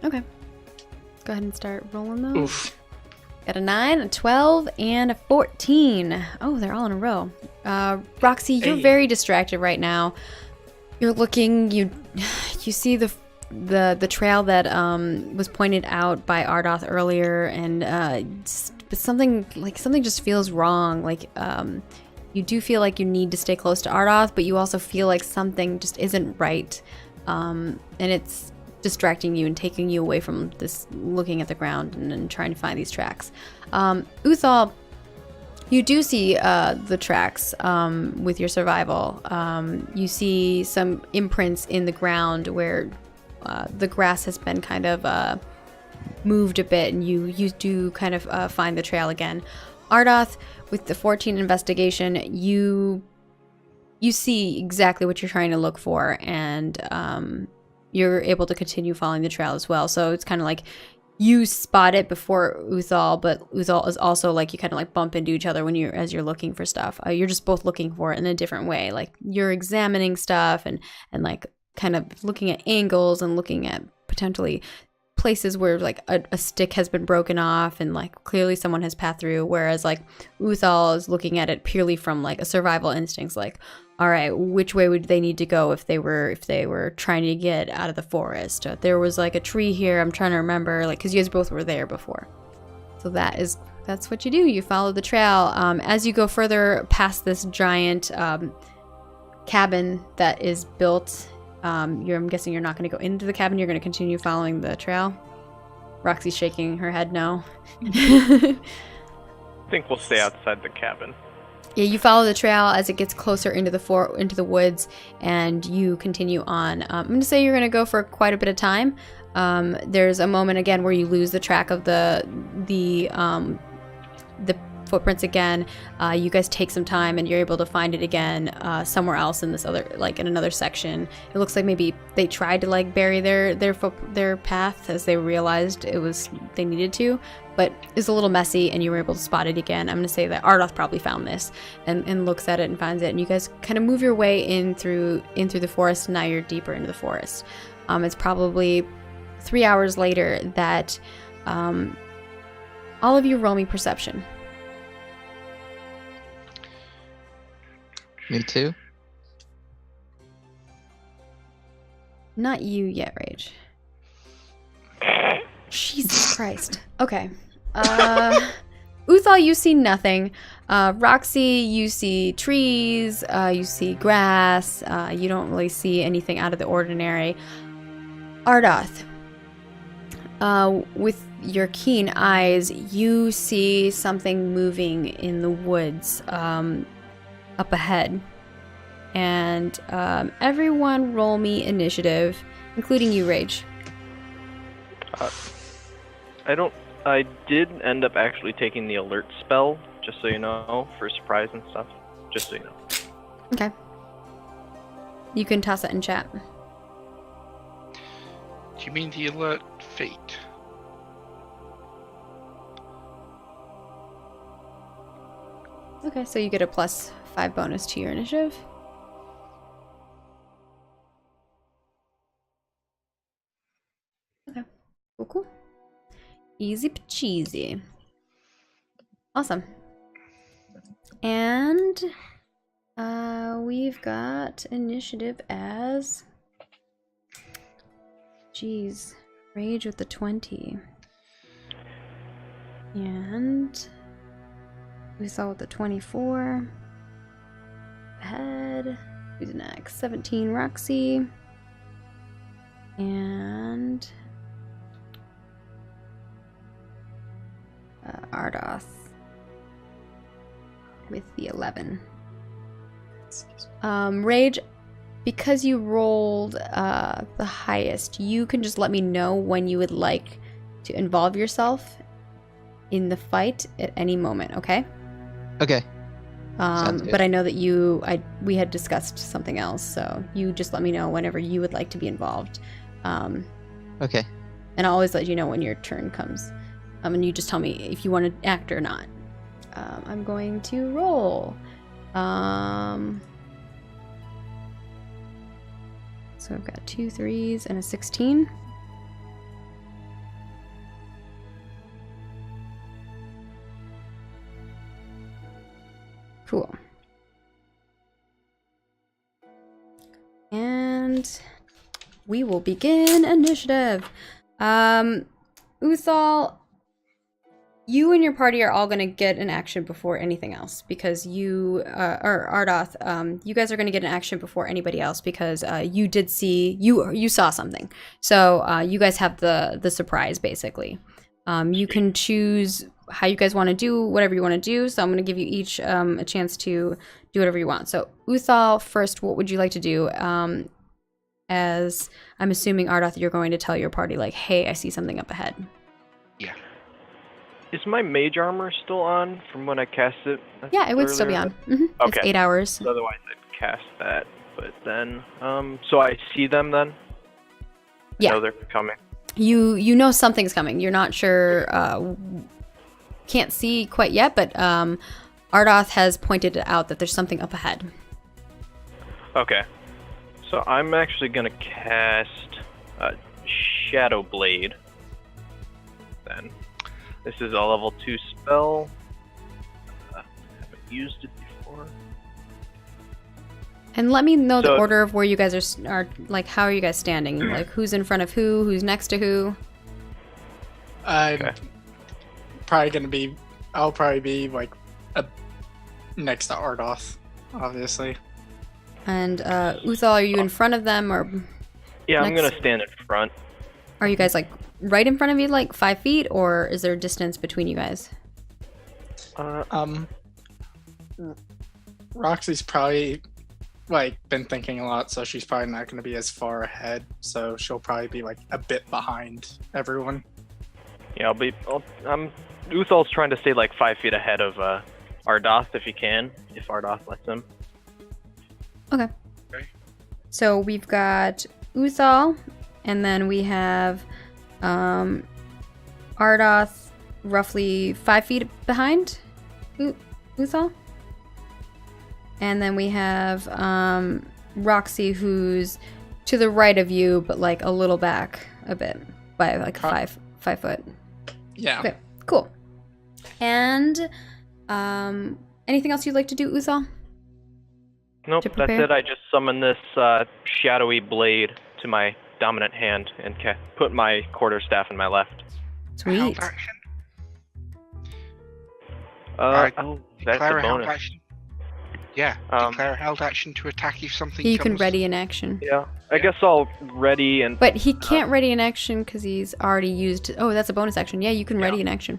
Okay. Let's go ahead and start rolling those. Oof. Got a 9, a 12, and a 14. Oh, they're all in a row. Roxy, you're Hey. very distracted right now. You're looking. You see the trail that was pointed out by Ardoth earlier, and but something just feels wrong. Like you do feel like you need to stay close to Ardoth, but you also feel like something just isn't right, and it's distracting you and taking you away from this looking at the ground and trying to find these tracks. Uthal, you do see the tracks with your survival. You see some imprints in the ground where the grass has been kind of moved a bit, and you do kind of find the trail again. Ardoth, with the 14 investigation, you see exactly what you're trying to look for, and you're able to continue following the trail as well. So it's kind of like you spot it before Uthal, but Uthal is also like you kind of like bump into each other as you're looking for stuff. You're just both looking for it in a different way. Like you're examining stuff and like kind of looking at angles and looking at potentially places where like a stick has been broken off and like clearly someone has passed through, whereas like Uthal is looking at it purely from like a survival instincts, like, all right, which way would they need to go if they were trying to get out of the forest? There was like a tree here, I'm trying to remember, like, because you guys both were there before. So that's what you do. You follow the trail. As you go further past this giant cabin that is built, I'm guessing you're not going to go into the cabin. You're going to continue following the trail. Roxy's shaking her head no. I think we'll stay outside the cabin. Yeah, you follow the trail as it gets closer into the woods, and you continue on. I'm going to say you're going to go for quite a bit of time. There's a moment again where you lose the track of the footprints again. You guys take some time, and you're able to find it again somewhere else in this other, like in another section. It looks like maybe they tried to like bury their path as they realized they needed to. But it's a little messy, and you were able to spot it again. I'm going to say that Ardoth probably found this and looks at it and finds it. And you guys kind of move your way in through the forest. And now you're deeper into the forest. It's probably 3 hours later that all of you roll me perception. Me too. Not you yet, Rage. Jesus Christ. Okay. Uthal, you see nothing. Roxy, you see trees, you see grass, you don't really see anything out of the ordinary. Ardath, with your keen eyes, you see something moving in the woods up ahead. And everyone roll me initiative, including you, Rage. I did end up actually taking the alert spell, just so you know, for surprise and stuff. Just so you know. Okay. You can toss it in chat. Do you mean the alert feat? Okay, so you get a +5 bonus to your initiative. Okay, cool. Easy peasy. Awesome. And we've got initiative as... Jeez. Rage with the 20. And... we saw with the 24. Ahead. Who's next? 17, Roxy. And... Ardath with the 11. Rage, because you rolled the highest, you can just let me know when you would like to involve yourself in the fight at any moment, okay? Okay. Sounds good. But I know that we had discussed something else, so you just let me know whenever you would like to be involved. Okay. And I'll always let you know when your turn comes. And you just tell me if you want to act or not. I'm going to roll. So I've got 2 3s and a 16. Cool. And we will begin initiative. Uthal, you and your party are all going to get an action before anything else because you, or Ardath, you guys are going to get an action before anybody else because you did see, you saw something. So you guys have the surprise basically. You can choose how you guys want to do whatever you want to do. So I'm going to give you each a chance to do whatever you want. So Uthal, first, what would you like to do? As I'm assuming, Ardath, you're going to tell your party like, hey, I see something up ahead. Yeah. Is my mage armor still on from when I cast it? Yeah, it would still be on. Okay. It's 8 hours. So otherwise I'd cast that. But then, so I see them then? Yeah. I know they're coming. You know something's coming. You're not sure, can't see quite yet, but Ardath has pointed out that there's something up ahead. Okay. So I'm actually gonna cast Shadow Blade. Then. This is a level 2 spell. I haven't used it before. And let me know the order of where you guys are like, how are you guys standing? Like, who's in front of who's next to who? Okay. I'll probably be like next to Ardath, obviously. And Uthal, are you in front of them or? Yeah, next? I'm gonna stand in front. Are you guys like right in front of you, like 5 feet, or is there a distance between you guys? Roxy's probably like been thinking a lot, so she's probably not going to be as far ahead. So she'll probably be like a bit behind everyone. Yeah, Uthal's trying to stay like 5 feet ahead of Ardath if he can, if Ardath lets him. Okay. So we've got Uthal, and then we have Ardath roughly 5 feet behind Uthal. And then we have Roxy, who's to the right of you, but like a little back a bit by like 5 foot. Yeah. Okay, cool. And anything else you'd like to do, Uthal? Nope, that's it. I just summoned this shadowy blade to my dominant hand and put my quarterstaff in my left. Sweet. held action. Oh, that's Declare a a held bonus. action. Yeah, declare a held action to attack if something You comes. can ready an action. Yeah, I guess I'll ready and. But he can't ready an action because he's already used. Oh, that's a bonus action. Yeah, you can ready an action.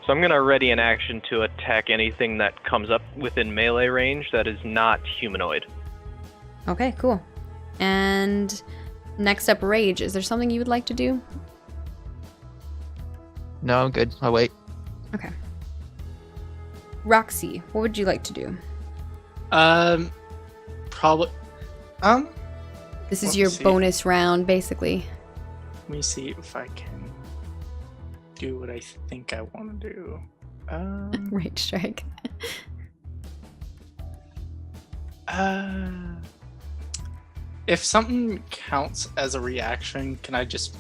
So I'm gonna ready an action to attack anything that comes up within melee range that is not humanoid. Okay, cool. And next up, Rage. Is there something you would like to do? No, I'm good. I'll wait. Okay. Roxy, what would you like to do? Probably. This is Let your me see. bonus round, basically. Let me see if I can do what I think I want to do. Rage strike. If something counts as a reaction, can I just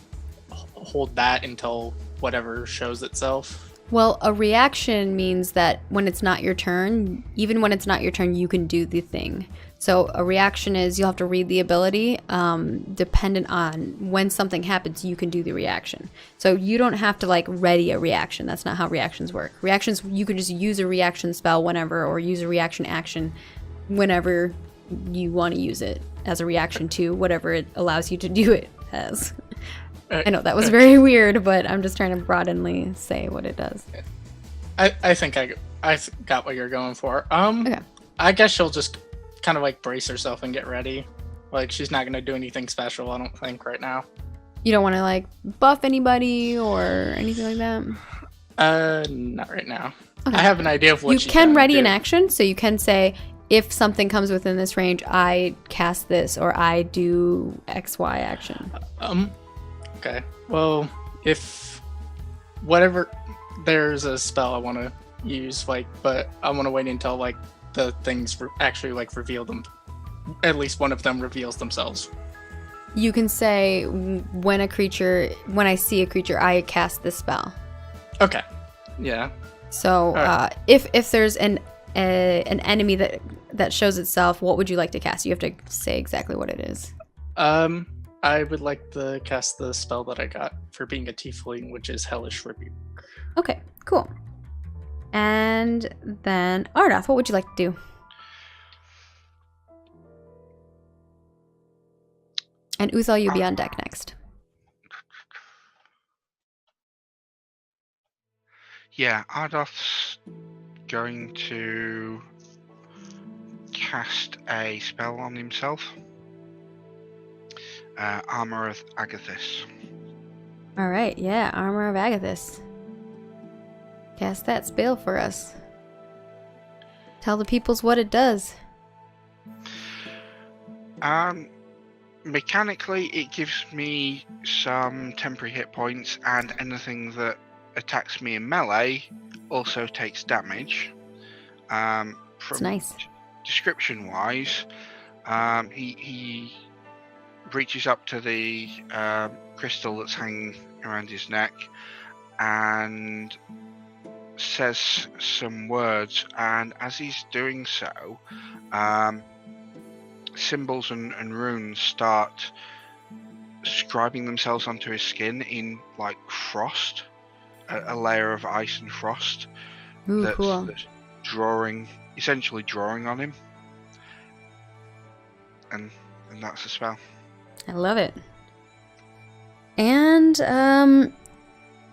hold that until whatever shows itself? Well, a reaction means that when it's not your turn, even when it's not your turn, you can do the thing. So a reaction is you'll have to read the ability. Dependent on when something happens, you can do the reaction. So you don't have to like ready a reaction. That's not how reactions work. Reactions, you can just use a reaction spell whenever, or use a reaction action whenever you want to use it as a reaction to whatever it allows you to do it as. I know that was very weird, but I'm just trying to broadenly say what it does. I think I got what you're going for. Okay. I guess she'll just kind of like brace herself and get ready. Like she's not gonna do anything special, I don't think, right now. You don't want to like buff anybody or anything like that? Not right now. Okay. I have an idea of what You she's can gonna ready do. an action, so you can say, if something comes within this range, I cast this or I do XY action. Okay. Well, if whatever, there's a spell I want to use, like, but I want to wait until like the things actually like reveal them. At least one of them reveals themselves. You can say, when I see a creature, I cast this spell. Okay. Yeah. So if there's an enemy that shows itself, what would you like to cast? You have to say exactly what it is. I would like to cast the spell that I got for being a tiefling, which is Hellish Rebuke. Okay, cool. And then Ardath, what would you like to do? And Uthal, you'll be on deck next. Yeah, Ardath's going to cast a spell on himself. Armor of Agathis. All right, yeah, Armor of Agathis. Cast that spell for us. Tell the peoples what it does. Mechanically, it gives me some temporary hit points, and anything that attacks me in melee also takes damage. It's nice. Description-wise, he reaches up to the crystal that's hanging around his neck and says some words, and as he's doing so, symbols and runes start scribing themselves onto his skin in like frost, a layer of ice and frost. Ooh, cool. That's essentially drawing on him, and that's the spell. I love it. And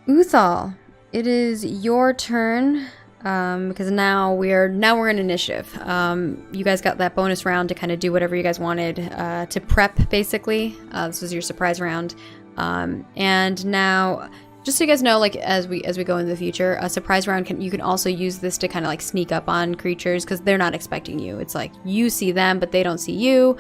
Uthal, it is your turn, because now we're in initiative. You guys got that bonus round to kind of do whatever you guys wanted to prep, basically. This was your surprise round, and now, just so you guys know, like as we go into the future, a surprise round you can also use this to kind of like sneak up on creatures because they're not expecting you. It's like you see them, but they don't see you.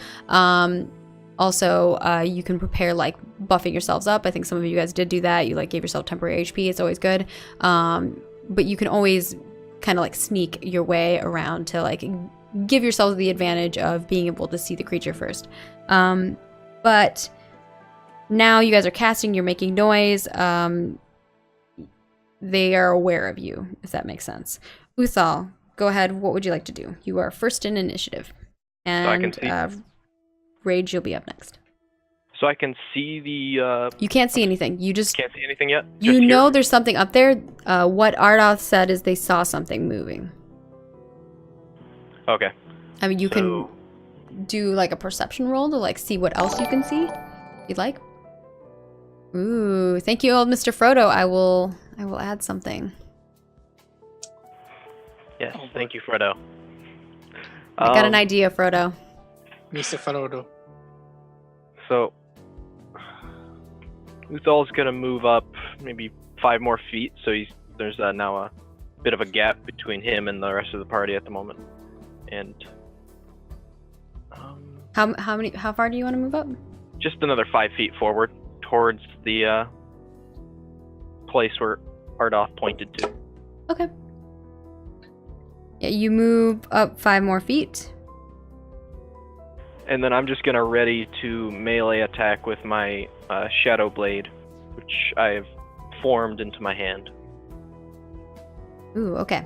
Also, you can prepare like buffing yourselves up. I think some of you guys did do that. You like gave yourself temporary HP. It's always good. But you can always kind of like sneak your way around to like give yourselves the advantage of being able to see the creature first. But now you guys are casting, you're making noise. They are aware of you, if that makes sense. Uthal, go ahead. What would you like to do? You are first in initiative. And So I can see. Rage, you'll be up next. So I can see the. You can't see anything. You just Can't see anything yet. you Just know here? there's something up there. What Ardoth said is they saw something moving. Okay. I mean, you So- can do like a perception roll to like see what else you can see. If you'd like. Ooh, thank you, old Mr. Frodo. I will add something. Yes. Thank you, Fredo. I got an idea, Frodo. Mr. Frodo. So, Uthal's gonna move up maybe 5 more feet, so there's now a bit of a gap between him and the rest of the party at the moment. And How far do you want to move up? just another 5 feet forward towards the place where Ardoth pointed to. Okay. Yeah, you move up 5 more feet. And then I'm just gonna ready to melee attack with my Shadow Blade, which I've formed into my hand. Ooh, okay.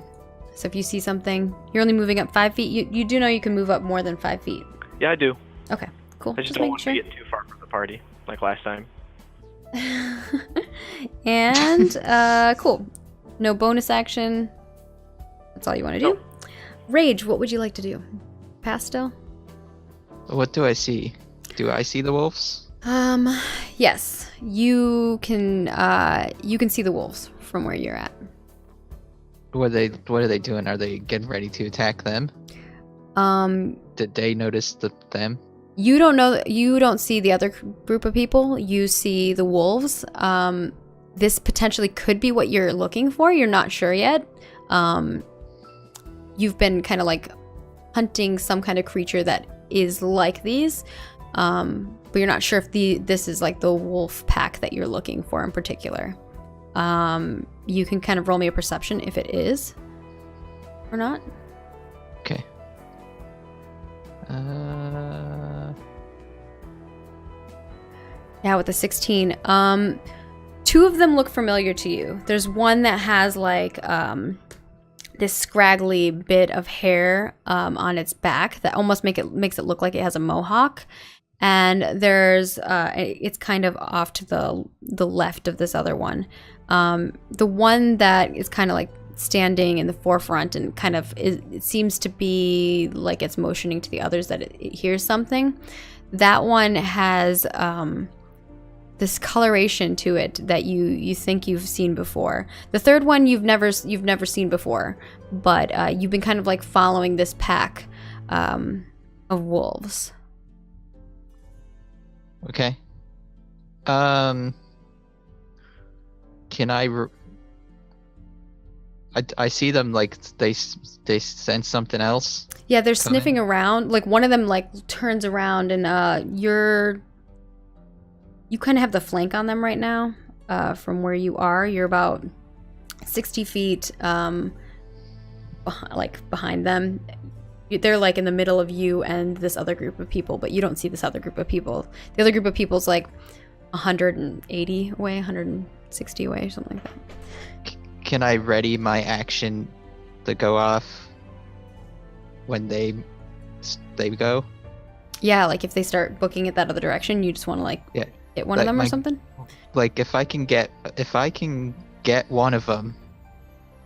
So if you see something, you're only moving up 5 feet. You do know you can move up more than 5 feet. Yeah, I do. Okay, cool. I just don't making want to get too far from the party, like last time. And cool. No bonus action. That's all you want to do. Rage, what would you like to do? Pass still? What do I see? Do I see the wolves? Yes. You can see the wolves from where you're at. What are they doing? Are they getting ready to attack them? Did they notice them? You don't know. You don't see the other group of people. You see the wolves. This potentially could be what you're looking for. You're not sure yet. You've been kind of like hunting some kind of creature that is like these, but you're not sure if this is like the wolf pack that you're looking for in particular. You can kind of roll me a perception if it is or not. Okay. Yeah, with the 16. 2 of them look familiar to you. There's one that has like this scraggly bit of hair on its back that almost makes it look like it has a mohawk. And there's it's kind of off to the left of this other one. The one that is kind of like standing in the forefront and kind of it seems to be like it's motioning to the others that it hears something. That one has this coloration to it that you think you've seen before. The third one you've never seen before, but you've been kind of like following this pack of wolves. Okay. Can I see them like they sense something else? Yeah, they're coming? sniffing around. Like one of them like turns around and you kind of have the flank on them right now. From where you are, you're about 60 feet behind them. They're like in the middle of you and this other group of people, but you don't see this other group of people. The other group of people's like 180 away, 160 away, or something like that. Can I ready my action to go off when they go? Yeah, like if they start booking it that other direction, you just want to like hit one of like them or my- something? Like if I can get one of them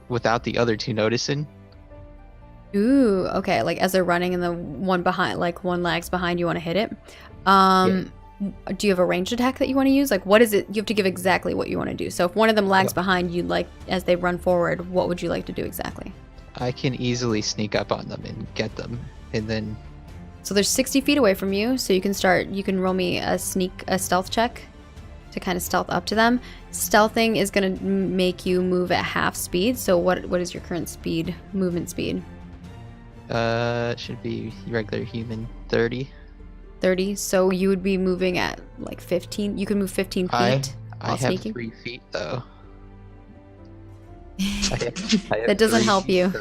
without the other 2 noticing. Ooh, okay. Like as they're running and the one behind, like one lags behind, you want to hit it. Do you have a ranged attack that you want to use? Like what is it? You have to give exactly what you want to do. So if one of them lags behind you, like as they run forward, what would you like to do exactly? I can easily sneak up on them and get them, and then. So they're 60 feet away from you, so you can roll me a stealth check to kind of stealth up to them. Stealthing is going to make you move at half speed. So what is your current movement speed? It should be regular human 30. 30. So you would be moving at like 15. You can move 15 feet I while have sneaking. 3 feet though. That doesn't help you.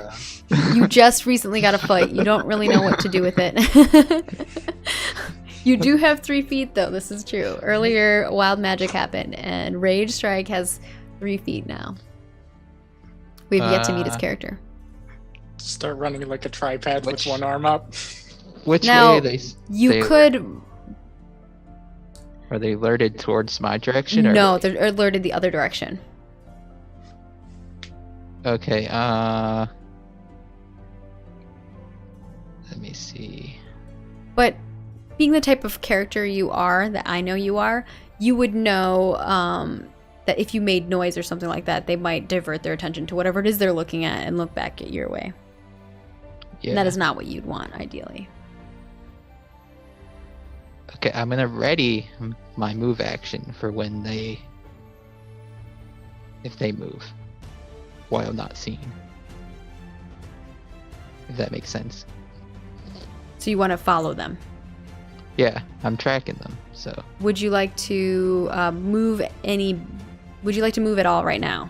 You just recently got a fight. You don't really know what to do with it. You do have 3 feet though. This is true. Earlier, wild magic happened, and Rage Strike has 3 feet now. We've yet to meet his character. Start running like a tripod Which- with one arm up. Which Now, way are they? You they- could. Are they alerted towards my direction? Or No, they're alerted the other direction. Okay, let me see. But being the type of character you are, that I know you are, you would know that if you made noise or something like that, they might divert their attention to whatever it is they're looking at and look back at your way. Yeah. And that is not what you'd want, ideally. Okay, I'm gonna ready my move action for when if they move while not seen. If that makes sense. So you want to follow them. Yeah, I'm tracking them, so. Would you like to move would you like to move at all right now?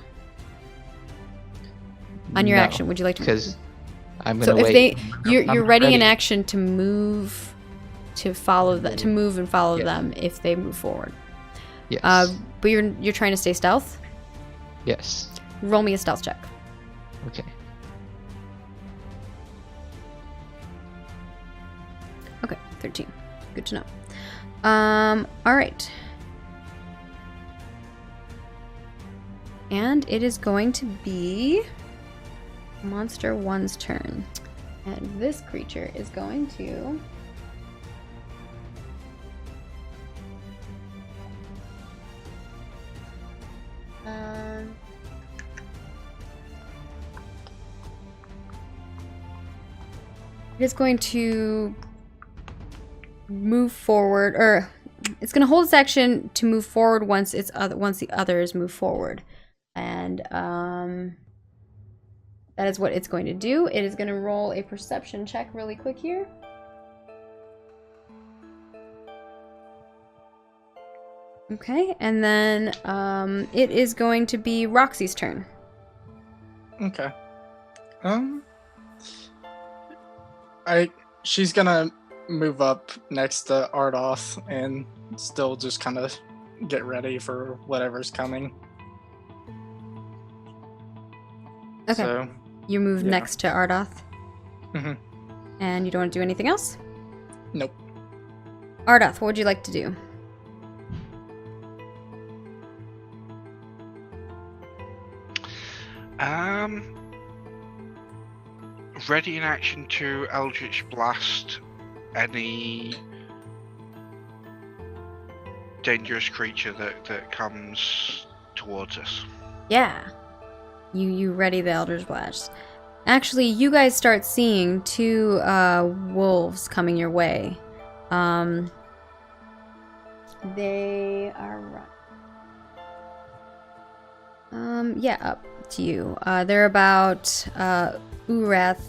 On your action, would you like to? Because I'm So gonna if wait. you're ready in action to move, to follow them, to move and follow Yeah. them if they move forward. Yes. But you're trying to stay stealth. Yes. Roll me a stealth check. Okay. Okay, 13. Good to know. All right. And it is going to be Monster 1's turn. And this creature is going to... it is going to move forward, or it's going to hold its action to move forward once the others move forward, and that is what it's going to do. It is going to roll a perception check really quick here. Okay, and then it is going to be Roxy's turn. Okay. She's gonna move up next to Ardoth and still just kind of get ready for whatever's coming. Okay. So, You move yeah. next to Ardoth. Mhm. And you don't want to do anything else? Nope. Ardoth, what would you like to do? Ready in action to Eldritch Blast any dangerous creature that comes towards us. Yeah. You ready the Eldritch Blast. Actually, you guys start seeing two wolves coming your way. They are yeah, up to you. They're about Uthal.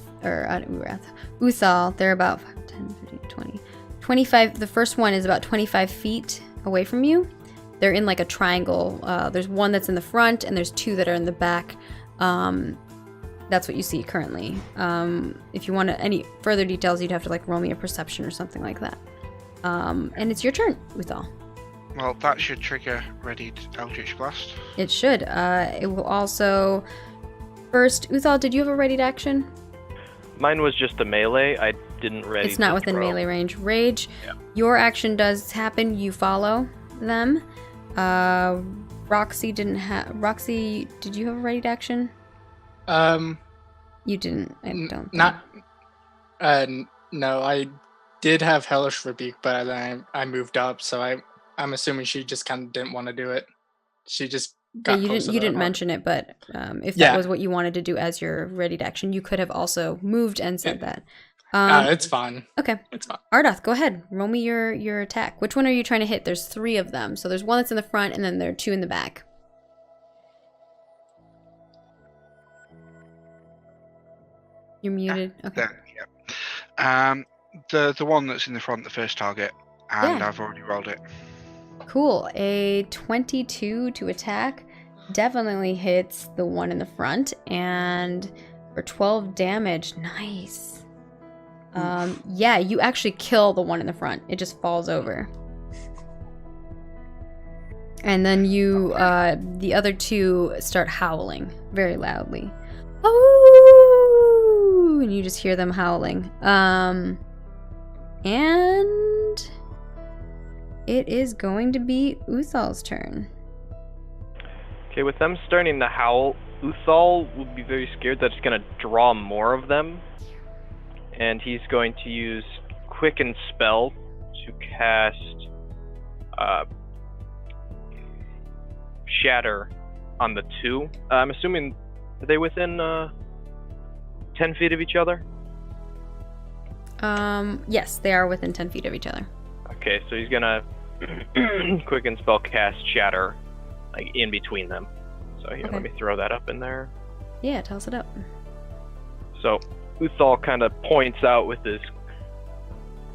They're about 10, 15, 20, 25. The first one is about 25 feet away from you. They're in like a triangle. There's one that's in the front, and there's two that are in the back. That's what you see currently. If you want any further details, you'd have to like roll me a perception or something like that. And it's your turn, Uthal. Well, that should trigger readied Eldritch Blast. It should. It will also... First, Uthal, did you have a readied action? Mine was just a melee. I didn't ready. It's not to within throw. melee range. Rage, Yeah. your action does happen. You follow them. Roxy didn't have... Roxy, did you have a readied action? You didn't, I don't think. Not. No, I did have Hellish Rebuke, but then I moved up, so I'm assuming she just kind of didn't want to do it. She just got Yeah, closer you to didn't the mention it, but if that Yeah. was what you wanted to do as your readied action, you could have also moved and said that. It's fine. Okay. It's fine. Ardoth, go ahead. Roll me your attack. Which one are you trying to hit? There's 3 of them. So there's one that's in the front, and then there are 2 in the back. You're muted. Okay. Yeah. The one that's in the front, the first target, and Yeah. I've already rolled it. Cool. A 22 to attack definitely hits the one in the front, and for 12 damage. Nice. Yeah, you actually kill the one in the front. It just falls over. And then you, the other 2 start howling very loudly. Oh! And you just hear them howling. And It is going to be Uthal's turn. Okay, with them starting to howl, Uthal will be very scared that it's going to draw more of them. And he's going to use Quicken Spell to cast Shatter on the two. I'm assuming, are they within 10 feet of each other? Yes, they are within 10 feet of each other. Okay, so he's gonna Quicken Spell cast Shatter, like in between them. So here, Okay. let me throw that up in there. Yeah, toss it up. So Uthal kind of points out with his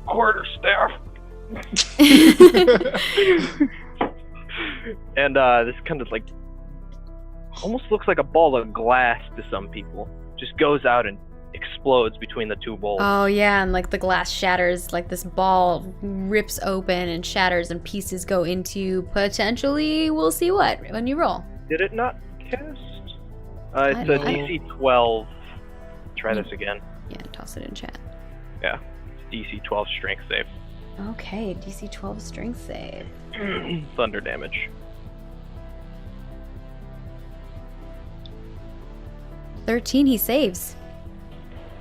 quarterstaff, and this kind of like almost looks like a ball of glass to some people. Just goes out and explodes between the two bowls. Oh yeah, and like the glass shatters, like this ball rips open and shatters and pieces go into potentially, we'll see what when you roll. Did it not cast? I It's a don't know. DC 12. Try this again. Yeah, toss it in chat. Yeah, DC 12 strength save. Okay, DC 12 strength save. Thunder damage. 13, he saves.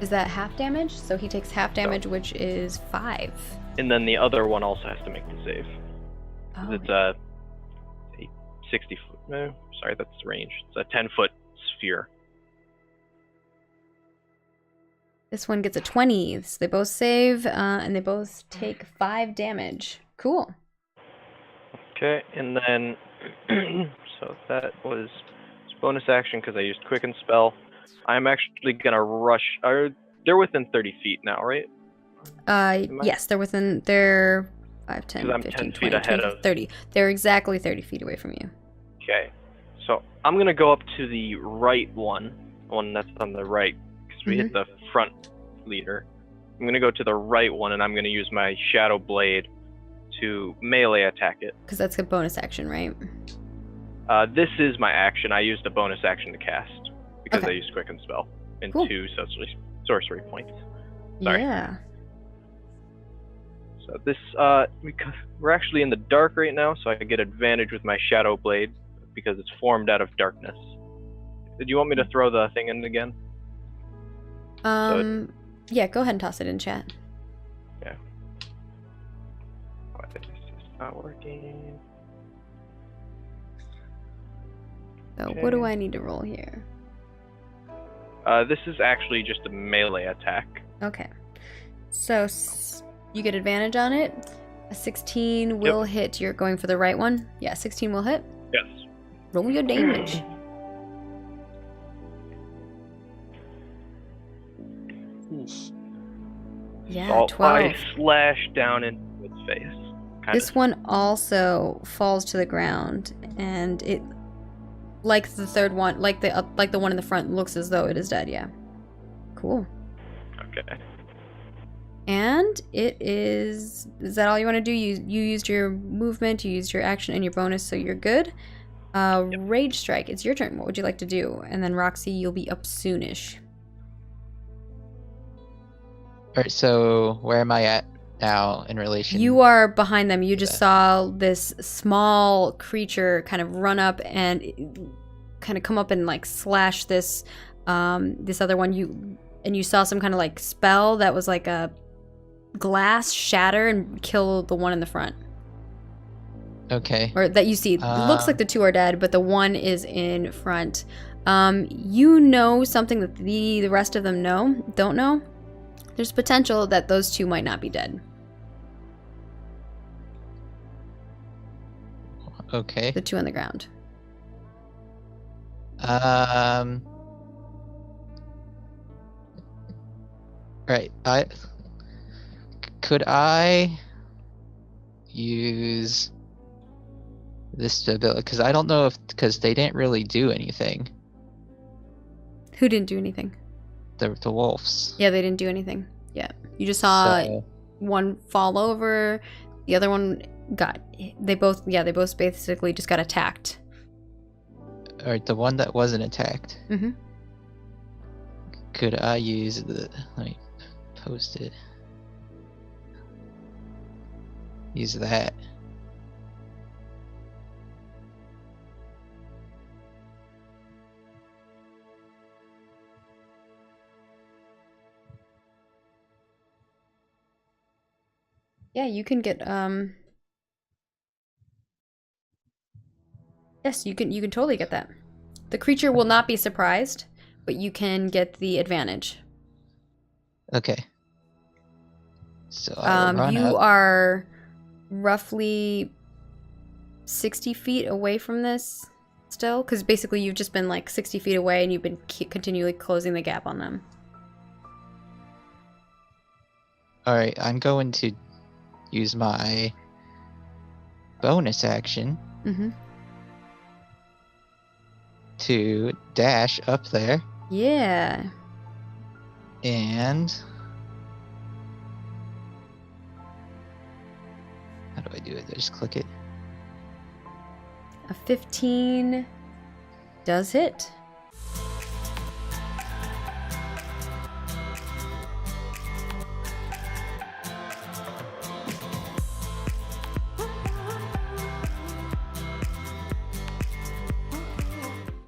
Is that half damage? So he takes half damage, which is 5. And then the other one also has to make the save. Oh, It's a 60 foot. No, sorry, that's the range. It's a 10-foot sphere. this one gets a 20. So they both save, and they both take 5 damage. Cool. Okay, and then so that was bonus action because I used Quicken Spell. I'm actually gonna rush. They're within 30 feet now, right? Yes, they're within. They're 5, 10, 'Cause I'm 15, 10 feet 20, ahead 20, of- 30. They're exactly 30 feet away from you. Okay, so I'm gonna go up to the right one, the one that's on the right, because we hit the front leader. I'm gonna go to the right one, and I'm gonna use my Shadow Blade to melee attack it. Because that's a bonus action, right? This is my action. I used a bonus action to cast because Okay. I used Quicken Spell and Cool. 2 sorcery points. Sorry. Yeah. So this, because we're actually in the dark right now, so I get advantage with my Shadow Blade because it's formed out of darkness. Did you want me to throw the thing in again? Yeah, go ahead and toss it in chat. Yeah. Why this is not working. So what do Okay. I need to roll here? This is actually just a melee attack. Okay. So you get advantage on it. A 16 will hit. You're going for the right one? Yeah, 16 will hit. Yes. Roll your damage. Yeah, So 12. I slash down into its face. This one also falls to the ground, and it, like the third one, like the one in the front, looks as though it is dead. Yeah. Cool. Okay. And it is. Is that all you want to do? You used your movement, you used your action, and your bonus, so you're good. Rage Strike. It's your turn. What would you like to do? And then Roxy, you'll be up soonish. Alright, so where am I at now in relation? You are behind them. You to just that? saw this small creature kind of run up and kind of come up and like slash this this other one. You saw some kind of like spell that was like a glass shatter and kill the one in the front. Okay. Or that you see. It looks like the two are dead, but the one is in front. You know something that the rest of them don't know. There's potential that those two might not be dead. Okay. The two on the ground. Right. Could I use this ability? Because I don't know if because they didn't really do anything. Who didn't do anything? The wolves. Yeah, they didn't do anything. Yeah. You just saw So, one fall over. The other one got. They both basically just got attacked. or the one that wasn't attacked. Mm-hmm. Could I use the? Let me post it. Use that Yeah, you can get yes, you can totally get that. The creature will not be surprised, but you can get the advantage. Okay. So I run You up. are roughly 60 feet away from this still, because basically you've just been like 60 feet away and you've been continually closing the gap on them. Alright, I'm going to use my bonus action to dash up there. Yeah. And how do I do it? I just click it. A 15 does hit.